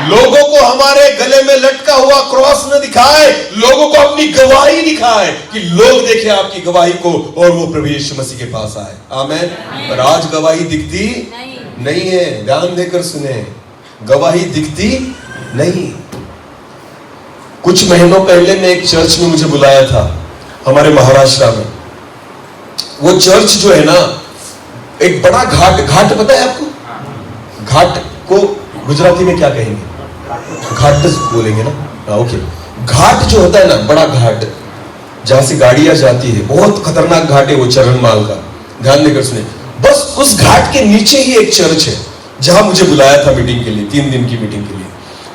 Speaker 2: लोगों को हमारे गले में लटका हुआ क्रॉस न दिखाए, लोगों को अपनी गवाही दिखाए, कि लोग देखें आपकी गवाही को और वो प्रभु यीशु मसीह के पास आए। आमीन। पर आज गवाही दिखती नहीं है। ध्यान देकर सुने, गवाही दिखती नहीं। कुछ महीनों पहले मैं एक चर्च में मुझे बुलाया था, हमारे महाराष्ट्र में। वो चर्च जो है ना, एक बड़ा घाट पता है आपको? घाट को गुजराती में क्या कहेंगे? घाट बोलेंगे ना। ओके। घाट जो होता है ना, बड़ा घाट जहां से गाड़ियां जाती है, बहुत खतरनाक घाट है वो, चरण माल का। ध्यान देकर सुने, बस उस घाट के नीचे ही एक चर्च है जहां मुझे बुलाया था मीटिंग के लिए, 3 दिन की मीटिंग के लिए।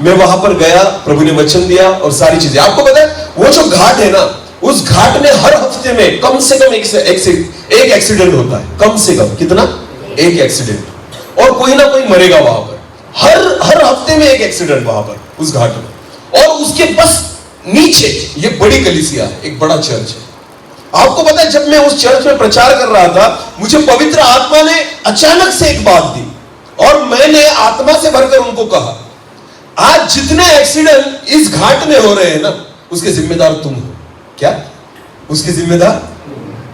Speaker 2: मैं वहां पर गया, प्रभु ने वचन दिया और सारी चीजें। आपको पता है, वो जो घाट है ना, उस घाट में हर हफ्ते में कम से कम एक एक्सीडेंट होता है। कम से कम कितना? एक एक्सीडेंट, और कोई ना कोई मरेगा वहां पर। हर हफ्ते में एक एक्सीडेंट वहां पर उस घाट में। और उसके बस नीचे ये बड़ी कलीसिया है, एक बड़ा चर्च है। आपको पता है, जब मैं उस चर्च में प्रचार कर रहा था, मुझे पवित्र आत्मा ने अचानक से एक बात दी, और मैंने आत्मा से भरकर उनको कहा, आज जितने एक्सीडेंट इस घाट में हो रहे हैं ना, उसके जिम्मेदार तुम हो। क्या? उसके जिम्मेदार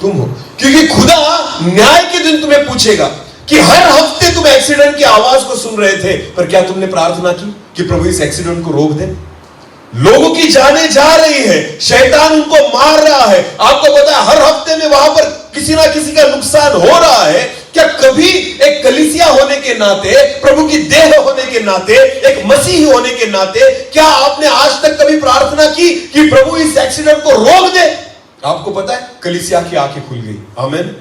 Speaker 2: तुम हो। क्योंकि खुदा न्याय के दिन तुम्हें पूछेगा कि हर हफ्ते तुम एक्सीडेंट की आवाज को सुन रहे थे, पर क्या तुमने प्रार्थना की कि प्रभु इस एक्सीडेंट को रोक दे? लोगों की जानें जा रही है, शैतान उनको मार रहा है, आपको पता है हर हफ्ते में वहां पर किसी ना किसी का नुकसान हो रहा है। क्या कभी एक कलीसिया होने के नाते, प्रभु की देह होने के नाते, एक मसीही होने के नाते, क्या आपने आज तक कभी प्रार्थना की कि प्रभु इस एक्सीडेंट को रोक दे? आपको पता है कलीसिया की आंखें खुल गई। आमीन।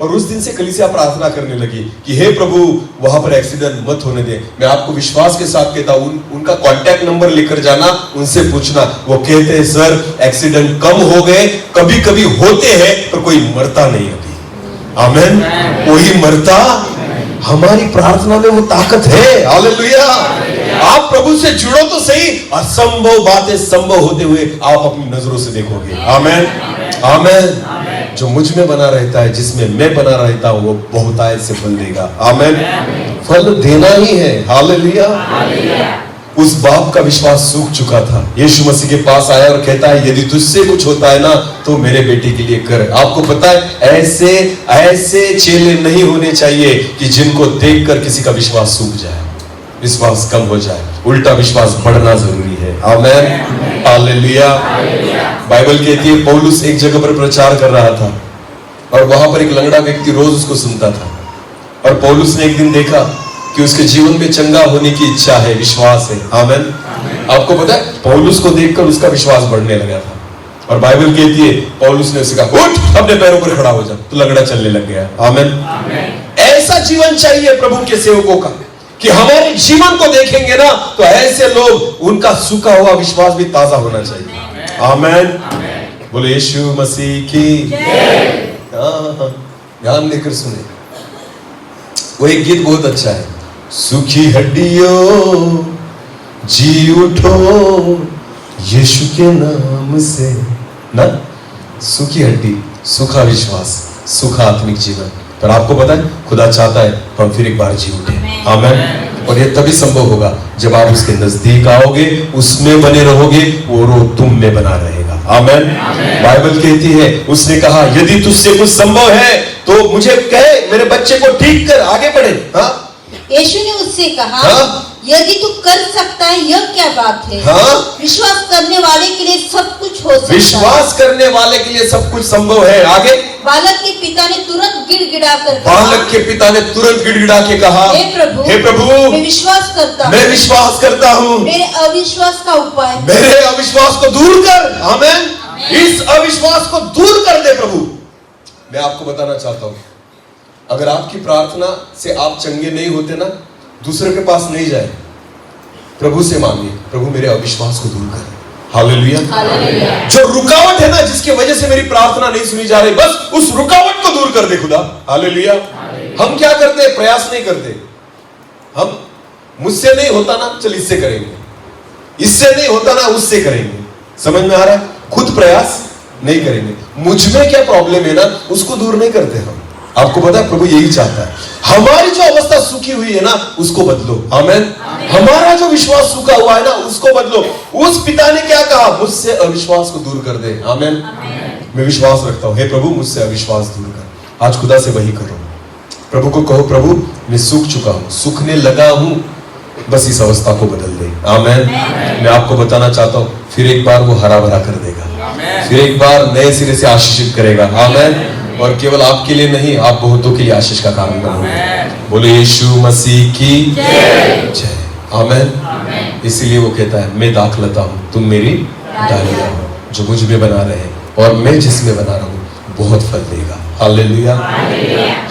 Speaker 2: और उस दिन से कलीसिया प्रार्थना करने लगी कि हे प्रभु वहां पर एक्सीडेंट मत होने दे। मैं आपको विश्वास के साथ कहता हूं, उनका कांटेक्ट नंबर लेकर जाना, उनसे पूछना। वो कहते हैं सर एक्सीडेंट कम हो गए, कभी कभी होते हैं पर कोई मरता नहीं अभी। आमीन। कोई मरता, हमारी प्रार्थना में वो ताकत है। हालेलुया। आप प्रभु से जुड़ो तो सही, असंभव बातें संभव होते हुए आप अपनी नजरों से देखोगे। आमीन। आमीन। जो मुझ में बना रहता है, जिसमें मैं बना रहता हूं, वो बहुतायत से फल देगा। आमीन। फल देना ही है। हालेलुया। उस बाप का विश्वास सूख चुका था, यीशु मसीह के पास आया और कहता है यदि तुझसे कुछ होता है ना तो मेरे बेटे के लिए कर। आपको पता है ऐसे चेले नहीं होने चाहिए कि जिनको देखकर किसी का विश्वास सूख जाए, विश्वास कम हो जाए। उल्टा विश्वास बढ़ना जरूरी है। आमीन। हालेलुया। बाइबल कहती है पौलुस एक जगह पर प्रचार कर रहा था और वहां पर एक लंगड़ा व्यक्ति रोज उसको सुनता था, और पौलुस ने एक दिन देखा कि उसके जीवन में चंगा होने की इच्छा है, विश्वास है। आमीन। आपको पता है पौलुस को देखकर उसका विश्वास बढ़ने लगा था, और बाइबल कहती है पौलुस ने उसे कहा उठ अपने पैरों पर खड़ा हो जा, तो लंगड़ा चलने लग गया। आमीन। ऐसा जीवन चाहिए प्रभु के सेवकों का कि हमारे जीवन को देखेंगे ना तो ऐसे लोग, उनका सूखा हुआ विश्वास भी ताजा होना चाहिए। आमीन। बोलो यीशु मसीह की ध्यान देकर सुने। वो एक गीत बहुत अच्छा है, सूखी हड्डियों जी उठो यीशु के नाम से ना। सूखी हड्डी, सूखा विश्वास, सूखा आत्मिक जीवन। पर आपको पता है खुदा चाहता है हम फिर एक बार जी उठे। आमीन। और ये तभी संभव होगा जब आप उसके नजदीक आओगे, उसमें बने रहोगे, वो रो तुम में बना रहेगा। आमीन। बाइबल कहती है उसने कहा यदि तुझसे कुछ संभव है तो मुझे कहे, मेरे बच्चे को ठीक कर, आगे बढ़े। हाँ?
Speaker 3: यीशु ने उससे कहा
Speaker 2: हाँ?
Speaker 3: यदि तू कर सकता है यह क्या बात है?
Speaker 2: हाँ?
Speaker 3: विश्वास करने वाले के लिए सब कुछ हो सकता है।
Speaker 2: विश्वास करने वाले के लिए सब कुछ संभव है। आगे
Speaker 3: बालक के पिता ने तुरंत गिड़गिड़ा कर कहा,
Speaker 2: बालक के पिता ने तुरंत गिड़गिड़ा के कहा
Speaker 3: हे प्रभु,
Speaker 2: हे प्रभु
Speaker 3: मैं विश्वास करता हूँ,
Speaker 2: मैं विश्वास करता हूँ,
Speaker 3: मेरे अविश्वास का उपाय,
Speaker 2: मेरे अविश्वास को दूर कर। आमीन। इस अविश्वास को दूर कर दे प्रभु। मैं आपको बताना चाहता हूं, अगर आपकी प्रार्थना से आप चंगे नहीं होते ना, दूसरे के पास नहीं जाए, प्रभु से मांगिए प्रभु मेरे अविश्वास को दूर कर। हालेलुया। जो रुकावट है ना जिसकी वजह से मेरी प्रार्थना नहीं सुनी जा रही, बस उस रुकावट को दूर कर दे खुदा। हालेलुया। हम क्या करते हैं, प्रयास नहीं करते। हम मुझसे नहीं होता ना, चल इससे करेंगे, इससे नहीं होता ना उससे करेंगे। समझ में आ रहा है? खुद प्रयास नहीं करेंगे। मुझ में क्या प्रॉब्लम है ना उसको दूर नहीं करते हम। आपको पता है प्रभु यही चाहता है, हमारी जो अवस्था सूखी हुई है ना उसको बदलो। आमीन। हमारा जो विश्वास सूखा हुआ है ना उसको बदलो। उस पिता ने क्या कहा, मुझसे अविश्वास को दूर कर दे। आमीन। मैं विश्वास रखता हूं, हे प्रभु मुझसे अविश्वास दूर कर। आज खुदा से वही करो, प्रभु को कहो प्रभु मैं सूख चुका हूं, सूखने लगा हूं, बस इस अवस्था को बदल दे। आमीन। मैं आपको बताना चाहता हूं फिर एक बार वो हरा भरा कर देगा, फिर एक बार नए सिरे से आशीषित करेगा। आमीन। और केवल आपके लिए नहीं, आप बहुतों के लिए आशीष का कारण बनोगे। बोलो यीशु मसीह की जय। आमीन। इसीलिए वो कहता है मैं दाखलता हूं, तुम मेरी डालियां हो। जो मुझ में बना रहे और मैं जिसमें बना रहा हूं बहुत फल देगा। हालेलुया।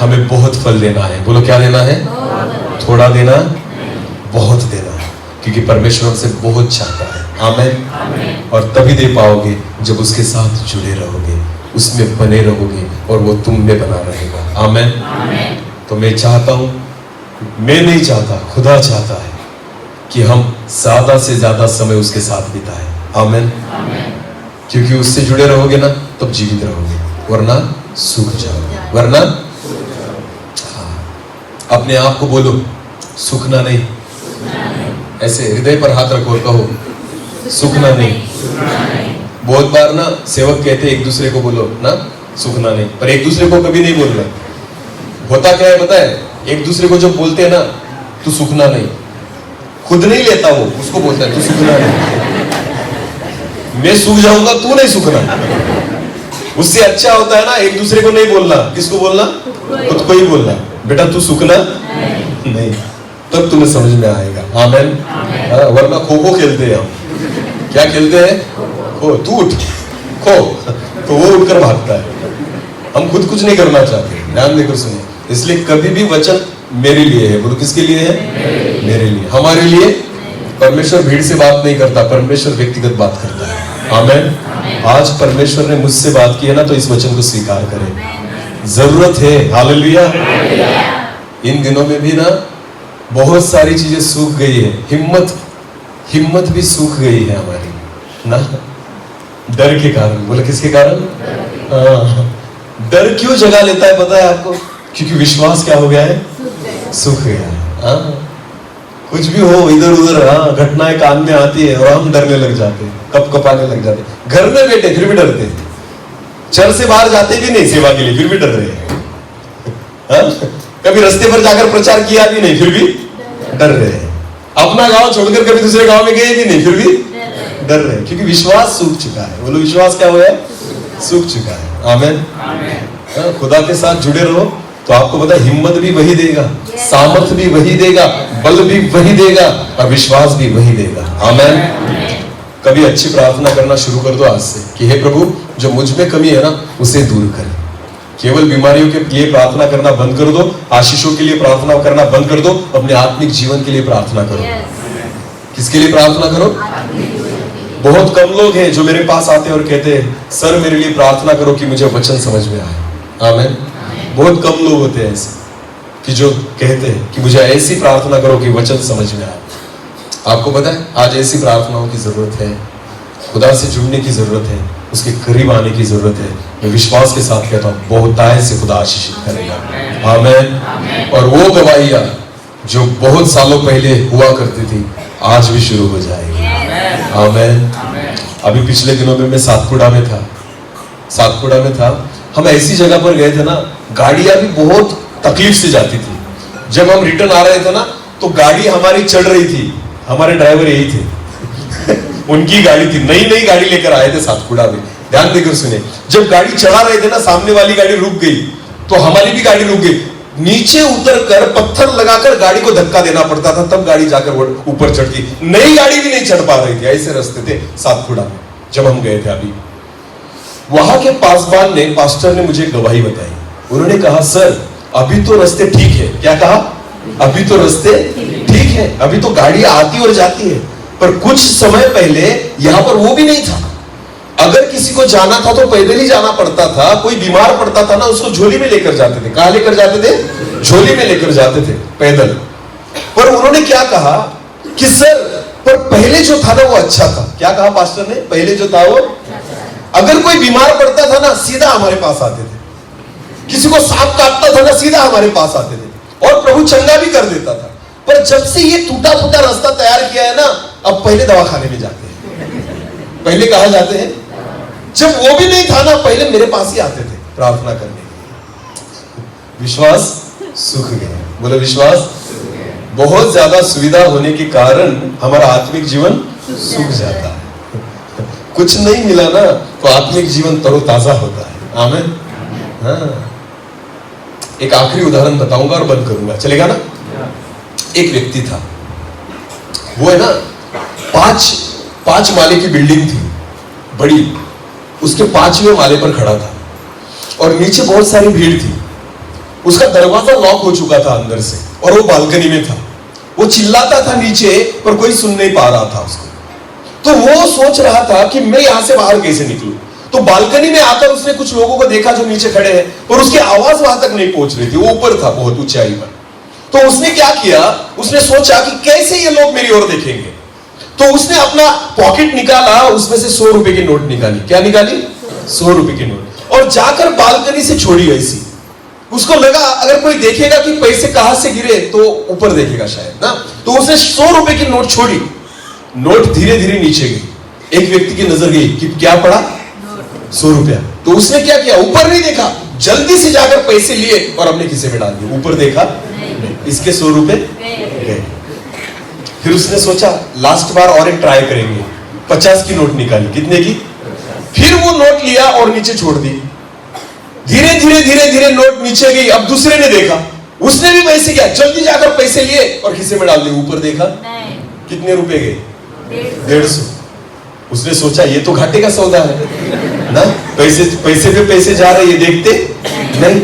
Speaker 2: हमें बहुत फल देना है। बोलो क्या देना है? थोड़ा देना, बहुत देना है, क्योंकि परमेश्वर हमसे बहुत चाहता है। आमीन। और तभी दे पाओगे जब उसके साथ जुड़े रहोगे, उसमें बने रहोगे और वो तुम में बना रहेगा। आमीन। तो मैं चाहता हूं, मैं नहीं चाहता, खुदा चाहता है कि हम ज्यादा से ज्यादा समय उसके साथ बिताएं। आमीन। क्योंकि उससे जुड़े रहोगे ना तब जीवित रहोगे, वरना सूख जाओगे। वरना अपने आप को बोलो सूखना नहीं। ऐसे हृदय पर हाथ रखो और कहो सूखना नहीं। बहुत बार ना सेवक कहते एक दूसरे को बोलो ना सूखना नहीं। पर एक दूसरे को कभी नहीं बोल रहे। होता क्या है पता है, एक दूसरे को जब बोलते हैं ना तू सूखना नहीं, खुद नहीं लेता वो, उसको बोलता है तू सूखना नहीं, मैं सूख जाऊंगा तू नहीं सूखना। उससे अच्छा होता है ना एक दूसरे को नहीं बोलना। किसको बोलना? खुद को ही बोलना, बेटा तू सूखना नहीं, तब तुम्हें समझ में आएगा। आमेन। वरना खो खो खेलते हैं हम। क्या खेलते हैं? खो, तू उठ खो, तो वो उठकर भागता है। हम खुद कुछ नहीं करना चाहते। ध्यान देकर सुनिए, इसलिए कभी भी वचन मेरे लिए है। बोलो किसके लिए है? मेरे लिए, हमारे लिए। परमेश्वर भीड़ से बात नहीं करता, परमेश्वर व्यक्तिगत बात करता है। आमेन। आज परमेश्वर ने मुझसे बात की है ना, तो इस वचन को स्वीकार करें। जरूरत है। हालेलुया। इन दिनों में भी ना बहुत सारी चीजें सूख गई है। हिम्मत भी सूख गई है हमारी ना, डर के कारण। बोले किसके कारण? डर क्यों जगह लेता है पता है आपको? क्योंकि विश्वास क्या हो गया है? सूख गया है। कुछ भी हो इधर उधर घटनाएं कान में आती है और हम डरने लग जाते हैं, कपकपाने लग जाते हैं। घर में बैठे फिर भी डरते हैं, चर्च से बाहर जाते भी नहीं सेवा के लिए, फिर भी डर रहे हैं। कभी रास्ते पर जाकर प्रचार किया भी नहीं, फिर भी डर रहे हैं। अपना गांव छोड़कर कभी दूसरे गांव में गए भी नहीं, फिर भी डर रहे हैं, क्योंकि विश्वास सूख चुका है। बोलो विश्वास क्या हुआ है? सूख चुका है। आमेन। खुदा के साथ जुड़े रहो तो आपको पता है हिम्मत भी वही देगा, सामर्थ भी वही देगा, बल भी वही देगा और विश्वास भी वही देगा। आमेन। कभी अच्छी प्रार्थना करना शुरू कर दो आज से कि हे प्रभु जो मुझ में कमी है ना उसे दूर कर। केवल बीमारियों के लिए प्रार्थना करना बंद कर दो, आशीषों के लिए प्रार्थना करना बंद कर दो, अपने आत्मिक जीवन के लिए प्रार्थना करो। किसके लिए प्रार्थना करो? बहुत कम लोग हैं जो मेरे पास आते हैं और कहते हैं सर मेरे लिए प्रार्थना करो कि मुझे वचन समझ में आए। आमेन। बहुत कम लोग होते हैं ऐसे कि जो कहते हैं कि मुझे ऐसी प्रार्थना करो कि वचन समझ में आए। आपको पता है आज ऐसी प्रार्थनाओं की जरूरत है, खुदा से जुड़ने की जरूरत है, उसके करीब आने की जरूरत है। मैं विश्वास के साथ कहता हूँ बहुतायत से खुदा आशीषित करेगा। आमेन। और वो गवाहियां जो बहुत सालों पहले हुआ करती थी आज भी शुरू हो जाएगी। आमेन। अभी पिछले दिनों में मैं सातपुड़ा में था। हम ऐसी जगह पर गए थे ना, गाड़ियां भी बहुत तकलीफ से जाती थी। जब हम रिटर्न आ रहे थे ना तो गाड़ी हमारी चढ़ रही थी, हमारे ड्राइवर यही थे उनकी गाड़ी थी, नई गाड़ी लेकर आए थे सातपुड़ा में। ध्यान देकर सुने, जब गाड़ी चढ़ा रहे थे ना सामने वाली गाड़ी रुक गई तो हमारी भी गाड़ी रुक गई। नीचे उतरकर पत्थर लगाकर गाड़ी को धक्का देना पड़ता था, तब गाड़ी जाकर ऊपर चढ़ती। नई गाड़ी भी नहीं चढ़ पा रही थी। ऐसे रास्ते थे सातपुड़ा में जब हम गए थे। अभी वहां के पासवान ने, पास्टर ने मुझे गवाही बताई। उन्होंने कहा सर अभी तो रास्ते ठीक है। क्या कहा? अभी तो रास्ते ठीक है, अभी तो गाड़ियां आती और जाती है, पर कुछ समय पहले यहां पर वो भी नहीं था। अगर किसी को जाना था तो पैदल ही जाना पड़ता था। कोई बीमार पड़ता था ना उसको झोली में लेकर जाते थे। कहां लेकर जाते थे? झोली में लेकर जाते थे पैदल। पर उन्होंने क्या कहा कि सर पर पहले जो था ना वो अच्छा था। क्या कहा पास्टर ने? पहले जो था वो, अगर कोई बीमार पड़ता था ना सीधा हमारे पास आते थे, किसी को सांप काटता था ना सीधा हमारे पास आते थे और प्रभु चंगा भी कर देता था। पर जब से ये टूटा फूटा रास्ता तैयार किया है ना, अब पहले दवाखाने में जाते हैं। पहले कहां जाते हैं? जब वो भी नहीं था ना पहले मेरे पास ही आते थे प्रार्थना करने के लिए। विश्वास सूख गया। बोलो विश्वास। बहुत ज्यादा सुविधा होने के कारण हमारा आत्मिक जीवन सूख जाता है। कुछ नहीं मिला ना तो आत्मिक जीवन तरोताजा होता है। आमीन। हाँ। एक आखिरी उदाहरण बताऊंगा और बंद करूंगा, चलेगा ना? एक व्यक्ति था, वो है ना 5 माले की बिल्डिंग थी बड़ी, उसके 5वें माले पर खड़ा था और नीचे बहुत सारी भीड़ थी। उसका दरवाजा लॉक हो चुका था अंदर से और वो बालकनी में था। वो चिल्लाता था नीचे पर कोई सुन नहीं पा रहा था उसको। तो वो सोच रहा था कि मैं यहां से बाहर कैसे निकलूं। तो बालकनी में आकर उसने कुछ लोगों को देखा जो नीचे खड़े हैं और उसकी आवाज वहां तक नहीं पहुंच रही थी, वो ऊपर था बहुत ऊंचाई पर। तो उसने क्या किया, उसने सोचा कि कैसे ये लोग मेरी ओर देखेंगे। तो उसने अपना पॉकेट निकाला, उसमें से 100 रुपए की नोट निकाली। क्या निकाली? 100 रुपए की नोट, और जाकर बालकनी से छोड़ी ऐसी। उसको लगा अगर कोई देखेगा कि पैसे कहां से गिरे तो ऊपर देखेगा शायद ना, तो उसने 100 रुपए की नोट छोड़ी। नोट धीरे धीरे नीचे गई। एक व्यक्ति की नजर गई कि क्या पड़ा? 100 रुपया। तो उसने क्या किया, ऊपर नहीं देखा, जल्दी से जाकर पैसे लिए और अपने खिस्से में डाल दिए। ऊपर देखा नहीं, इसके 100 रुपए गए। फिर उसने सोचा लास्ट बार और एक ट्राई करेंगे, 50 की नोट निकाली। कितने की? फिर वो नोट लिया और नीचे छोड़ दी। धीरे धीरे धीरे धीरे नोट नीचे गई। अब दूसरे ने देखा, उसने भी वैसे किया, जल्दी जाकर पैसे लिए और खिस्से में डाल दिए। ऊपर देखा कितने रुपए गए? 150। उसने सोचा ये तो घाटे का सौदा है ना, पैसे पे पैसे जा रहे, ये देखते नहीं।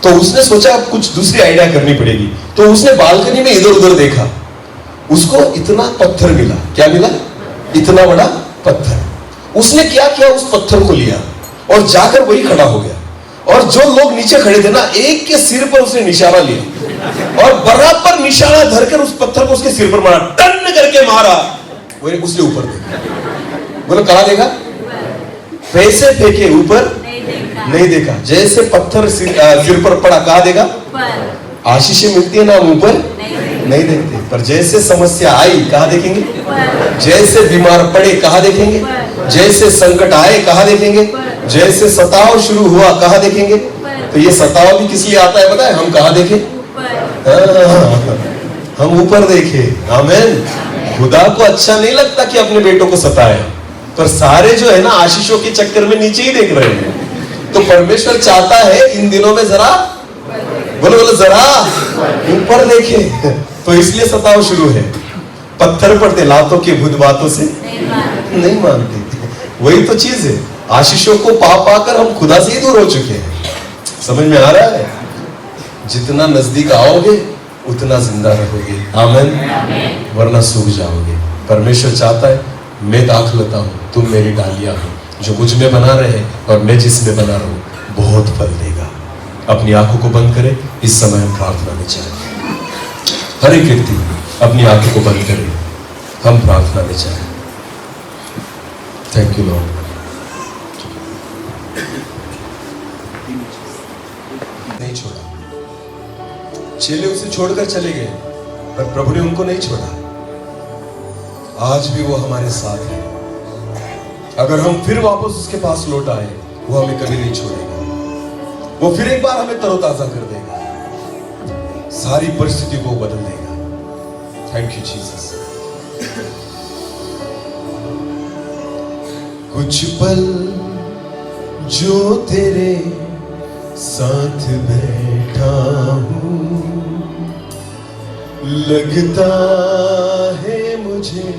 Speaker 2: तो उसने सोचा अब कुछ दूसरी आइडिया करनी पड़ेगी। तो उसने बालकनी में इधर उधर देखा, उसको इतना पत्थर मिला। क्या मिला? इतना बड़ा पत्थर। उसने क्या किया, उस पत्थर को लिया और जाकर वही खड़ा हो गया। और जो लोग नीचे खड़े थे ना, एक के सिर पर उसने निशाना लिया और बराबर निशाना धरकर उस पत्थर को उसके सिर पर मारा, टन करके मारा। वो उसने ऊपर देखा, बोलो कहां देखा? पैसे फेंके ऊपर नहीं देखा। जैसे पत्थर सिर पर पड़ा, कहां देखा? आशीषें मिलती है ना, हम ऊपर नहीं देखते, पर जैसे समस्या आई कहां देखेंगे? जैसे बीमार पड़े कहां देखेंगे? जैसे संकट आए कहां देखेंगे? जैसे सताव शुरू हुआ कहां देखेंगे? तो ये सताव भी किस लिए आता है पता है? हम कहां देखें? हम ऊपर देखे। आमीन। खुदा को अच्छा नहीं लगता कि अपने बेटों को सताए, पर सारे जो है ना आशीषों के चक्कर में नीचे ही देख रहे हैं। तो परमेश्वर चाहता है इन दिनों में जरा बोलो जरा ऊपर देखे। तो इसलिए सताव शुरू है। पत्थर पड़ते लातों के भूत बातों से नहीं मानते। वही तो चीज है, आशीषों को पा पाकर हम खुदा से ही दूर हो चुके हैं। समझ में आ रहा है? जितना नजदीक आओगे उतना जिंदा रहोगे। आमीन। वरना सूख जाओगे। परमेश्वर चाहता है मैं दाखलता हूं, तुम मेरी डालियां हो, जो मुझ में बना रहे और मैं जिसमें बना रहूं बहुत फल देगा। अपनी आंखों को बंद करें, इस समय हम प्रार्थना में जाएं। हर एक व्यक्ति अपनी आंखों को बंद करे, हम प्रार्थना में जाएं। Thank you Lord. नहीं छोड़ा, चेले उसे छोड़कर चले गए, पर प्रभु ने उनको नहीं छोड़ा। आज भी वो हमारे साथ है। अगर हम फिर वापस उसके पास लौट आए, वो हमें कभी नहीं छोड़ेगा। वो फिर एक बार हमें तरोताजा कर देगा, सारी परिस्थिति को बदल देगा। Thank you Jesus. कुछ पल जो तेरे साथ बैठा हूं, लगता है मुझे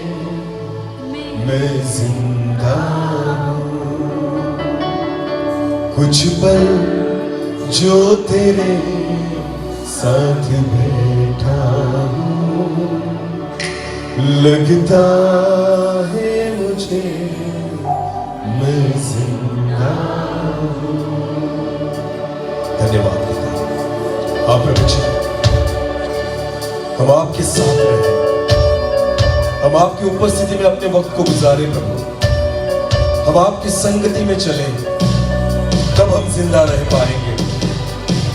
Speaker 2: मैं जिंदा हूं। कुछ पल जो तेरे साथ बैठा हूं, लगता है मुझे मैं जिंदा हूं। धन्यवाद पिता। आप प्रभु जी, हम आपके साथ रहे, हम आपकी उपस्थिति में अपने वक्त को गुजारे प्रभु। हम आपकी संगति में चले, तब हम जिंदा रह पाएंगे,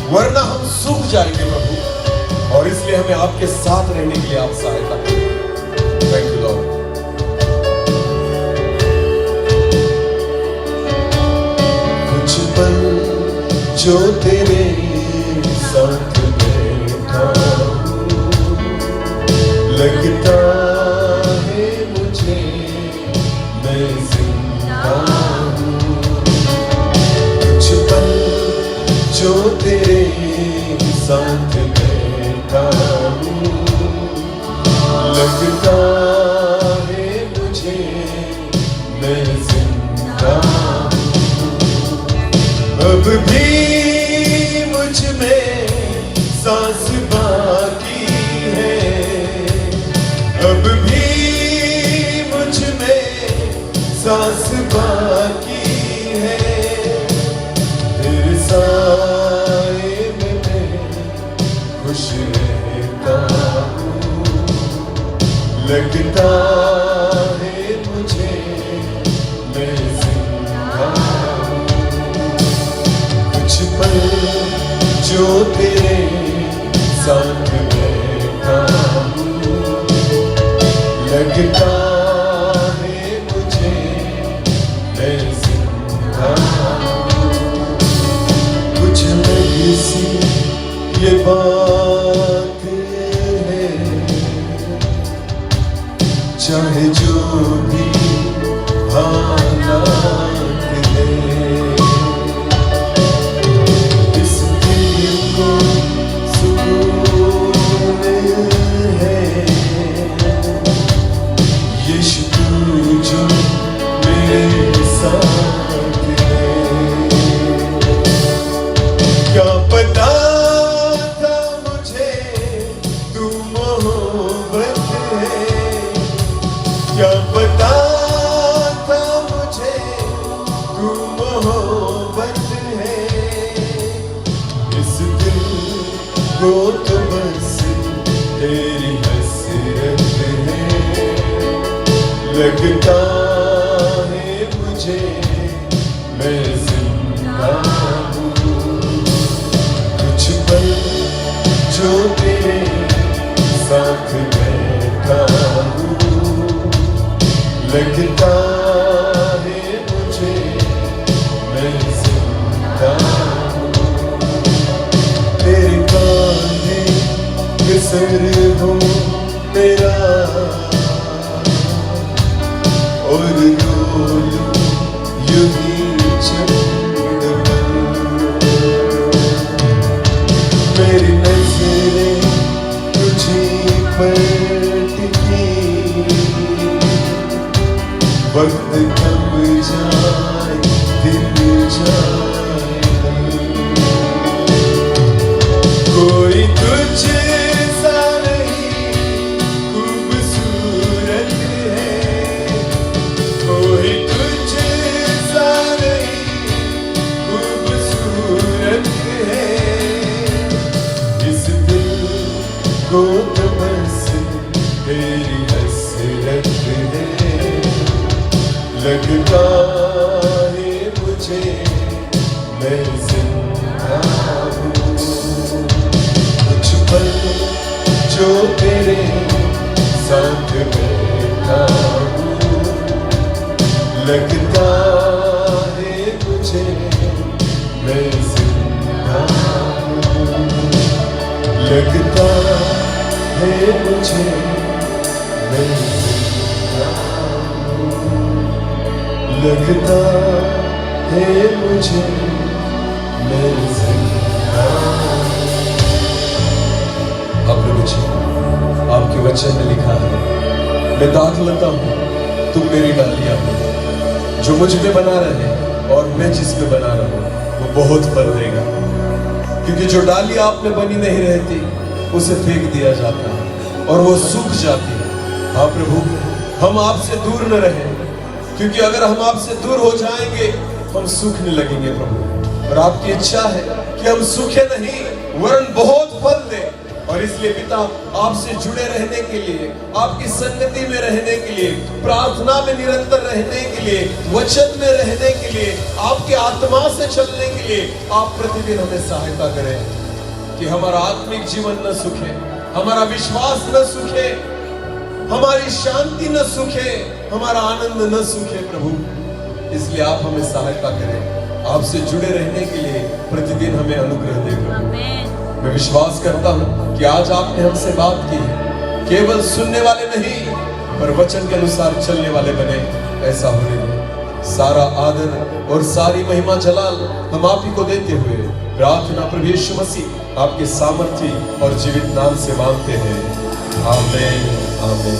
Speaker 2: वरना हम सूख जाएंगे प्रभु। और इसलिए हमें आपके साथ रहने के लिए आप सहायता करें। Thank you Lord. कुछ पल जो तेरे साथ बैठा हूं, लगता है मुझे मैं जिंदा हूं। कुछ पल जो तेरे साथ बैठा हूं, लगता है मुझे मैं जिंदा हूं। अब भी मुझ में सांस बाकी है, अब भी मुझ में सांस बाकी है। तेरे साए में मैं खुश रहता हूँ, लगता है मुझे मैं जिंदा हूँ। कुछ पल जो तेरे साथ बैठा हूँ, लगता है मुझे मैं जिंदा बैठा कुछ नहीं सी ये बात है, चाहे जो भी हालात है, इस दिल को सुकून है, यीशु तू जो मेरे साथ है। क्या पता था मुझे तू मोहब्बत है, क्या पता था मुझे तू मोहब्बत है, इस दिल को तो बस तेरी हसरत है, लगता है मुझे मैं जिंदा हूँ, कुछ पल जो तेरे साथ बैठा हूँ, लगता है मुझे मैं जिंदा हूँ, तेरे कांधे पे सर हो मेरा और रोलूं यूं ही चंद मेरी नजरें तुझे पर टिकी, वक्त थम जाए दिन जाए, कोई तुझसा नहीं खूबसूरत है, कोई तुझसा नहीं खूबसूरत है, इस दिल को तो बस तेरी हसरत है, लगता है मुझे मैं जिंदा हूँ, कुछ पल जो तेरे साथ बैठा हूँ, लगता है मुझे मैं जिंदा हूँ, लगता है मुझे मैं जिंदा हूँ, लगता है मुझे मैं जिंदा हूँ। अब प्रभु जी, आपके वचन में लिखा है, मैं दाखलता हूँ तुम मेरी डालियां हो, जो मुझ में बना रहे और मैं जिस में बना रहा हूँ वो बहुत फल देगा, क्योंकि जो डाली आप में बनी नहीं रहती उसे फेंक दिया जाता है और वो सूख जाती है। हाँ प्रभु, हम आपसे दूर न रहें, क्योंकि अगर हम आपसे दूर हो जाएंगे हम सूखने लगेंगे प्रभु, और आपकी इच्छा है कि हम सूखे नहीं वरन बहुत फल दें। और इसलिए पिता, आपसे जुड़े रहने के लिए, आपकी संगति में रहने के लिए, प्रार्थना में निरंतर रहने के लिए, वचन में रहने के लिए, आपकी आत्मा से चलने के लिए आप प्रतिदिन हमें सहायता करें कि हमारा आत्मिक जीवन न सूखे, हमारा विश्वास न सूखे, हमारी शांति न सूखे, हमारा आनंद न सूखे प्रभु। इसलिए आप हमें सहायता करें, आपसे जुड़े रहने के लिए प्रतिदिन हमें अनुग्रह दें प्रभु। मैं विश्वास करता हूं कि आज आपने हमसे बात की है, केवल सुनने वाले नहीं पर वचन के अनुसार चलने वाले बने, ऐसा होने दे। सारा आदर और सारी महिमा जलाल हम आप ही को देते हुए प्रार्थना प्रभु यीशु मसीह आपके सामर्थ्य और जीवित नाम से मांगते हैं, आमीन आमीन।